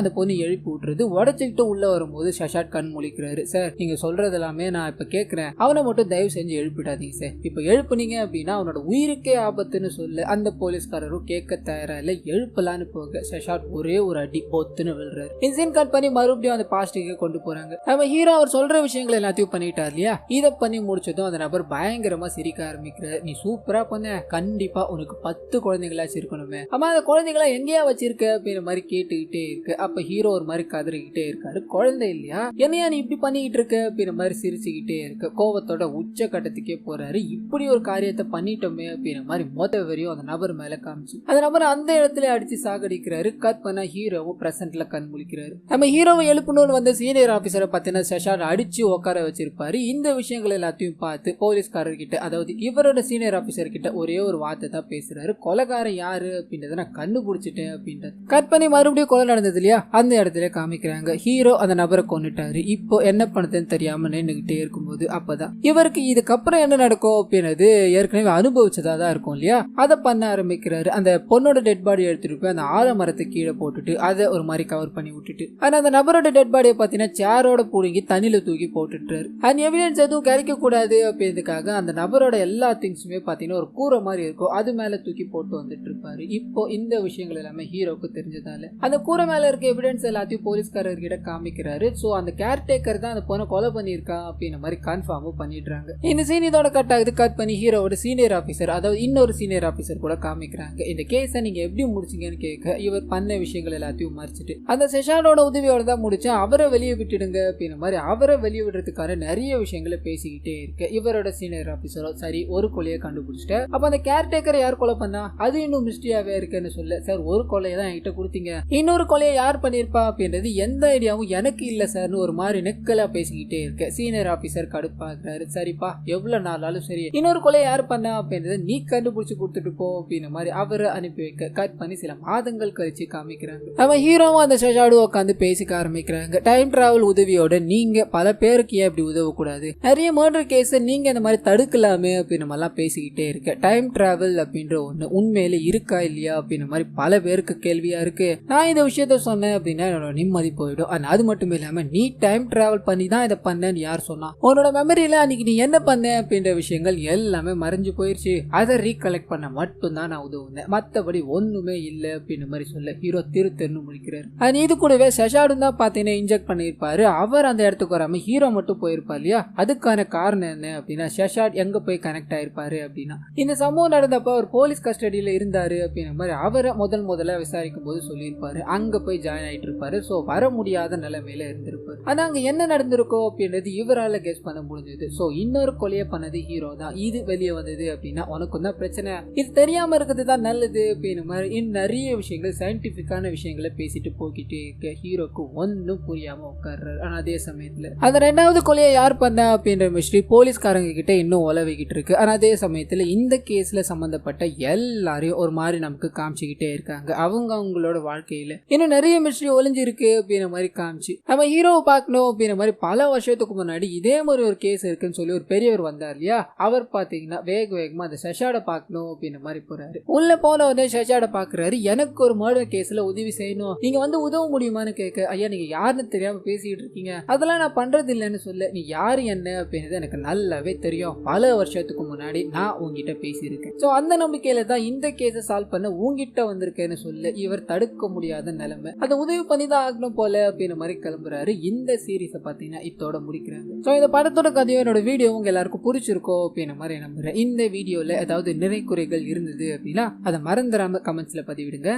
அந்த பொண்ணு எழுப்பி விட்டுறது. உடச்சிக்கிட்டு உள்ள வரும்போது சஷாட் கண் முழிக்கிறாரு. சார் நீங்க சொல்றது எல்லாமே நான் இப்ப கேட்கிறேன், அவனை மட்டும் தயவு செஞ்சு எழுப்பிடாதீங்க சார், இப்ப எழுப்புனீங்க அப்படின்னா அவனோட உயிருக்கே ஆபத்துன்னு சொல்ல அந்த போலீஸ்காரரும் கேட்க தயாரா இல்ல. எழுப்பலான்னு போக சஷாட் ஒரே ஒரு அடி பொத்துன்னு விழுறாரு. இன்சின் கட் பண்ணி மறுபடியும் அந்த பாஸ்டிக்கு கொண்டு போறாங்க. நம்ம ஹீரோ அவர் சொல்ற விஷயங்கள் எல்லாத்தையும் பண்ணிட்டார் இல்லையா, இதை பண்ணி முடிச்சதும் அந்த நபர் பயங்கரமா சிரிக்க ஆரம்பிக்கிறார். நீ சூப்பரா பண்ண, கண்டிப்பா உனக்கு 10 குழந்தைங்களாச்சும் இருக்கணுமே, ஆமா அந்த குழந்தைங்களா எங்கேயா வச்சிருக்க அப்படின்ற மாதிரி கேட்டுக்கிட்டே இருக்கு. அப்ப ஹீரோ ஒரு மாதிரி கதறிக்கிட்டே இருக்காரு, குழந்தை இல்லையா, என்னையா நீ இப்படி பண்ணிக்கிட்டு இருக்க அப்படின்ற மாதிரி சிரிச்சுக்கிட்டே இருக்கு. கோவத்தோட உச்ச கட்டத்துக்கே போறாரு. இப்படி ஒரு காரியத்தை பண்ணிட்டோமே அப்படின்ற மாதிரி மொத்த வரையும் அந்த நபர் மேல காமிச்சு அந்த நபர் அந்த இடத்துல அடிச்சு சாகடிக்கிறாரு. கட் பண்ண ஹீரோவும் பிரசன்ட்ல கண் முழிக்கிறாரு. நம்ம ஹீரோவை எழுப்பணும்னு வந்த சீனியர் ஆபீசரை பார்த்தீங்கன்னா சஷாட் அடிச்சு உட்கார வச்சிருப்பாரு. இந்த விஷயங்கள் எல்லாத்தையும் பார்த்து போலீஸ்காரர் கிட்ட, அதாவது இவரோட சீனியர் ஆபீசர் கிட்ட ஒரே ஒரு வார்த்தை தான் பேசுறாரு, கொலைகாரன் யாரு அப்படின்றத நான் கண்டுபிடிச்சிட்டேன் அப்படின்றது. கட் பண்ணி மறுபடியும் கொலை நடந்தது இல்லையா, அந்த இடத்துல காமிக்கிறாங்க. ஹீரோ அந்த நபரை கொண்டுட்டாரு. இப்போ என்ன பண்ணுறதுன்னு தெரியாம நின்றுகிட்டே இருக்கும்போது அப்பதான் இவருக்கு இதுக்கப்புறம் என்ன நடக்கும் அப்படின்றது ஏற்கனவே அனுபவிச்சதா தான் இருக்கும் இல்லையா, அதை பண்ண ஆரம்பிக்கிறாரு. அந்த பொண்ணோட டெட் பாடி எடுத்துட்டு போய் அந்த ஆலமரத்தை கீழே போட்டுட்டு அதை ஒரு மாதிரி கவர் பண்ணி விட்டுட்டு அந்த நபரோட டெட் பாடியை பார்த்தீங்கன்னா சேரோட பூடிங்கி தண்ணியில தூக்கி போட்டுட்டாரு. அண்ட் எவிடன்ஸ் எதுவும் கிடைக்க கூடாது அப்படின்றதுக்காக அந்த நபரோட எல்லா திங்ஸுமே பார்த்தீங்கன்னா ஒரு கூரை மாதிரி இருக்கும், அது மேல தூக்கி போட்டு வந்துட்டு இருப்பாரு. இப்போ இந்த விஷயங்கள் எல்லாமே ஹீரோக்கு தெரிஞ்சதால அந்த கூரை மேல இருக்க எவிடன்ஸ் எல்லாத்தையும் போலீஸ்காரர்கிட்ட காமிக்கிறாரு. சோ அந்த கேர்டேக்கர் தான் அந்த பொண்ணை கொலை பண்ணியிருக்கா அப்படின்ற மாதிரி கன்ஃபார்மும் பண்ணிடுறாங்க. இந்த சீன் இதோட கட் ஆகுது. கட் பண்ணி ஹீரோவோட சீனியர் ஆபீசர், அதாவது இன்னொரு சீனியர் ஆபீசர் கூட காமிக்கிறாங்க. இந்த கேஸை நீங்க எப்படி முடிச்சீங்கன்னு கேட்க இவர் பண்ண விஷயங்கள் எல்லாத்தையும் மறைச்சிட்டு அந்த செஷானோட உதவியோட தான் முடிச்சேன், அவரை வெளியே விட்டுடுங்க அப்படின்ற மாதிரி அவரை வெளியே விடுறதுக்கான நிறைய விஷயங்களை பேசிக்கிட்டே இருக்கு. இவரோட சீனியர் ஆபீசரோ சரி ஒரு கொலையை கண்டுபிடிச்சிட்டு அப்ப அந்த கேர்டேக்கரை யார் கொலை பண்ணா அது இன்னும் மிஸ்டியாவே இருக்குன்னு சொல்ல, சார் ஒரு கொலையை தான் என்கிட்ட கொடுத்தீங்க, இன்னொரு கொலையை யார் பண்ணிருப்பா அப்படின்றது எந்த ஐடியாவும் எனக்கு இல்ல சார்னு ஒரு மாதிரி நெக்கலா பேசிக்கிட்டே இருக்கு. சீனியர் ஆபீசர் கடுப்பாக்குறாரு. சரிப்பா எவ்வளவு நாளாலும் சரி, இன்னொரு கொலையை யார் பண்ணா அப்படின்றத நீ கண்டுபிடிச்சு கொடுத்துட்டு போ அப்படின்ற மாதிரி அவரை அனுப்பி வைக்க கட் பண்ணி சில மாதங்கள் கழிச்சு காமிக்கிறாங்க. நம்ம ஹீரோவும் அந்த ஷஷாடு உட்காந்து பேசிக்க ஆரம்பிக்கிறாங்க. டைம் டிராவல் உதவியோட நீங்க பல பேருக்கு ஏன் இப்படி உதவக்கூடாது, நிறைய மர்டர் கேஸ் நீங்க இந்த மாதிரி தடுக்கலாமே அப்படின்னு மாதிரிலாம் பேசிக்கிட்டே இருக்க. டைம் டிராவல் அப்படின்ற ஒண்ணு உண்மையில இருக்கா இல்லையா அப்படின்ற மாதிரி பல பேருக்கு கேள்வியா இருக்கு. நான் இந்த விஷயத்த சொன்னேன் அப்படின்னா என்னோட நிம்மதி போயிடும். அது மட்டும் இல்லாம நீ டைம் டிராவல் பண்ணி தான் இதை பண்ணேன்னு யார் சொன்னா, உன்னோட மெமரியில அன்னைக்கு நீ என்ன பண்ண அப்படின்ற விஷயங்கள் எல்லாமே மறைஞ்சு போயிருச்சு, அதை ரீகலெக்ட் பண்ண மட்டும் தான் நான் உதவுனேன், மற்றபடி ஒண்ணுமே இல்லை அப்படின்ற மாதிரி சொல்ல ஹீரோ திருத்தன்னு முடிக்கிறாரு. இது கூடவே சஷாடும் தான் பாத்தீங்கன்னா இன்ஜெக்ட் பண்ணிருப்பாரு. அவர் அந்த இடத்துக்கு வராம ஹீரோ மட்டும் போயிருப்பார் இல்லையா, அதுக்கான காரணம் என்ன அப்படின்னா ஷஷாட் எங்க போய் கனெக்ட் ஆயிருப்பாரு அப்படின்னா இந்த சம்பவம் நடந்தப்ப அவர் போலீஸ் கஸ்டடியில இருந்தாரு அப்படின்ற மாதிரி அவரை முதல்ல விசாரிக்கும் போது சொல்லியிருப்பாரு. அங்க போய் ஜாயின் ஆயிட்டு இருப்பாரு. சோ வர முடியாத நிலைமையில இருந்திருப்பாரு. இருப்பாரு. ஆனா அங்க என்ன நடந்திருக்கோ அப்படின்றது இவரால கெஸ் பண்ண முடிஞ்சது. சோ இன்னொரு கொலையை பண்ணது ஹீரோ தான். இது வெளியே வந்தது அப்படின்னா உனக்கும் தான் பிரச்சனை, இது தெரியாம இருக்கிறது தான் நல்லது அப்படின்னு மாதிரி இன்னும் நிறைய விஷயங்கள் சயின்டிபிக்கான விஷயங்களை பேசிட்டு போய்கிட்டே இருக்க ஹீரோக்கு ஒன்னும் புரியாம உட்கார்றாரு. ஆனா அதே சமயத்துல அந்த ரெண்டாவது கொலையை யார் பண்ணா அப்படின்ற மிஸ்ட்ரி போலீஸ்காரங்க கிட்ட இன்னும் உலவிக்கிட்டு இருக்கு. ஆனா அதே சமயத்துல இந்த கேஸ்ல சம்பந்தப்பட்ட எல்லாரையும் ஒரு மாதிரி நமக்கு காமிச்சுக்கிட்டே இருக்காங்க. அவங்களோட வாழ்க்கையில இன்னும் நிறைய மிஸ்ட்ரி ஒளிஞ்சிருக்கு அப்படின்ற மாதிரி காமிச்சு நம்ம ஹீரோவை பார்க்கணும் அப்படின்ற மாதிரி பல வருஷத்துக்கு முன்னாடி இதே மாதிரி ஒரு கேஸ் இருக்குன்னு சொல்லி ஒரு பெரியவர் வந்தார் இல்லையா, அவர் பாத்தீங்கன்னா வேகமா அந்த ஷஷாட பார்க்கணும் அப்படின்ற மாதிரி போறாரு. உள்ள போன உடனே ஷஷாட பாக்குறாரு. எனக்கு ஒரு மர்டர் கேஸ்ல உதவி செய்யணும், நீங்க வந்து உதவ முடியுமான்னு கேட்க, ஐயா நீங்க யாருன்னு தெரியாம பேசிட்டு இருக்கீங்க, அதெல்லாம் நான் பண்றது இல்லைன்னு சொல்ல, நீ யாரு என்ன அப்படின்றது எனக்கு நல்லாவே தெரியும், பல வருஷத்துக்கு முன்னாடி நான் உங்ககிட்ட பேசியிருக்கேன். சோ அந்த நம்பிக்கையில தான் இந்த கேஸை சால்வ் பண்ண உங்ககிட்ட வந்திருக்கேன்னு சொல்ல இவர் தடுக்க முடியாத நிலைமை, அதை உதவி பண்ணி தான் ஆகணும் போல அப்படின்னு மாதிரி கிளம்புறாரு. இந்த சீரீஸை பாத்தீங்கன்னா இதோட முடிக்கிறாங்க. சோ இந்த படத்தோட கதையும் என்னோட வீடியோ உங்க எல்லாருக்கும் பிடிச்சிருக்கோம் அப்படின்னு மாதிரி நம்புறேன். இந்த வீடியோல ஏதாவது நிறை குறைகள் இருந்தது அப்படின்னா அதை மறந்துடாம கமெண்ட்ஸ்ல பதிவிடுங்க.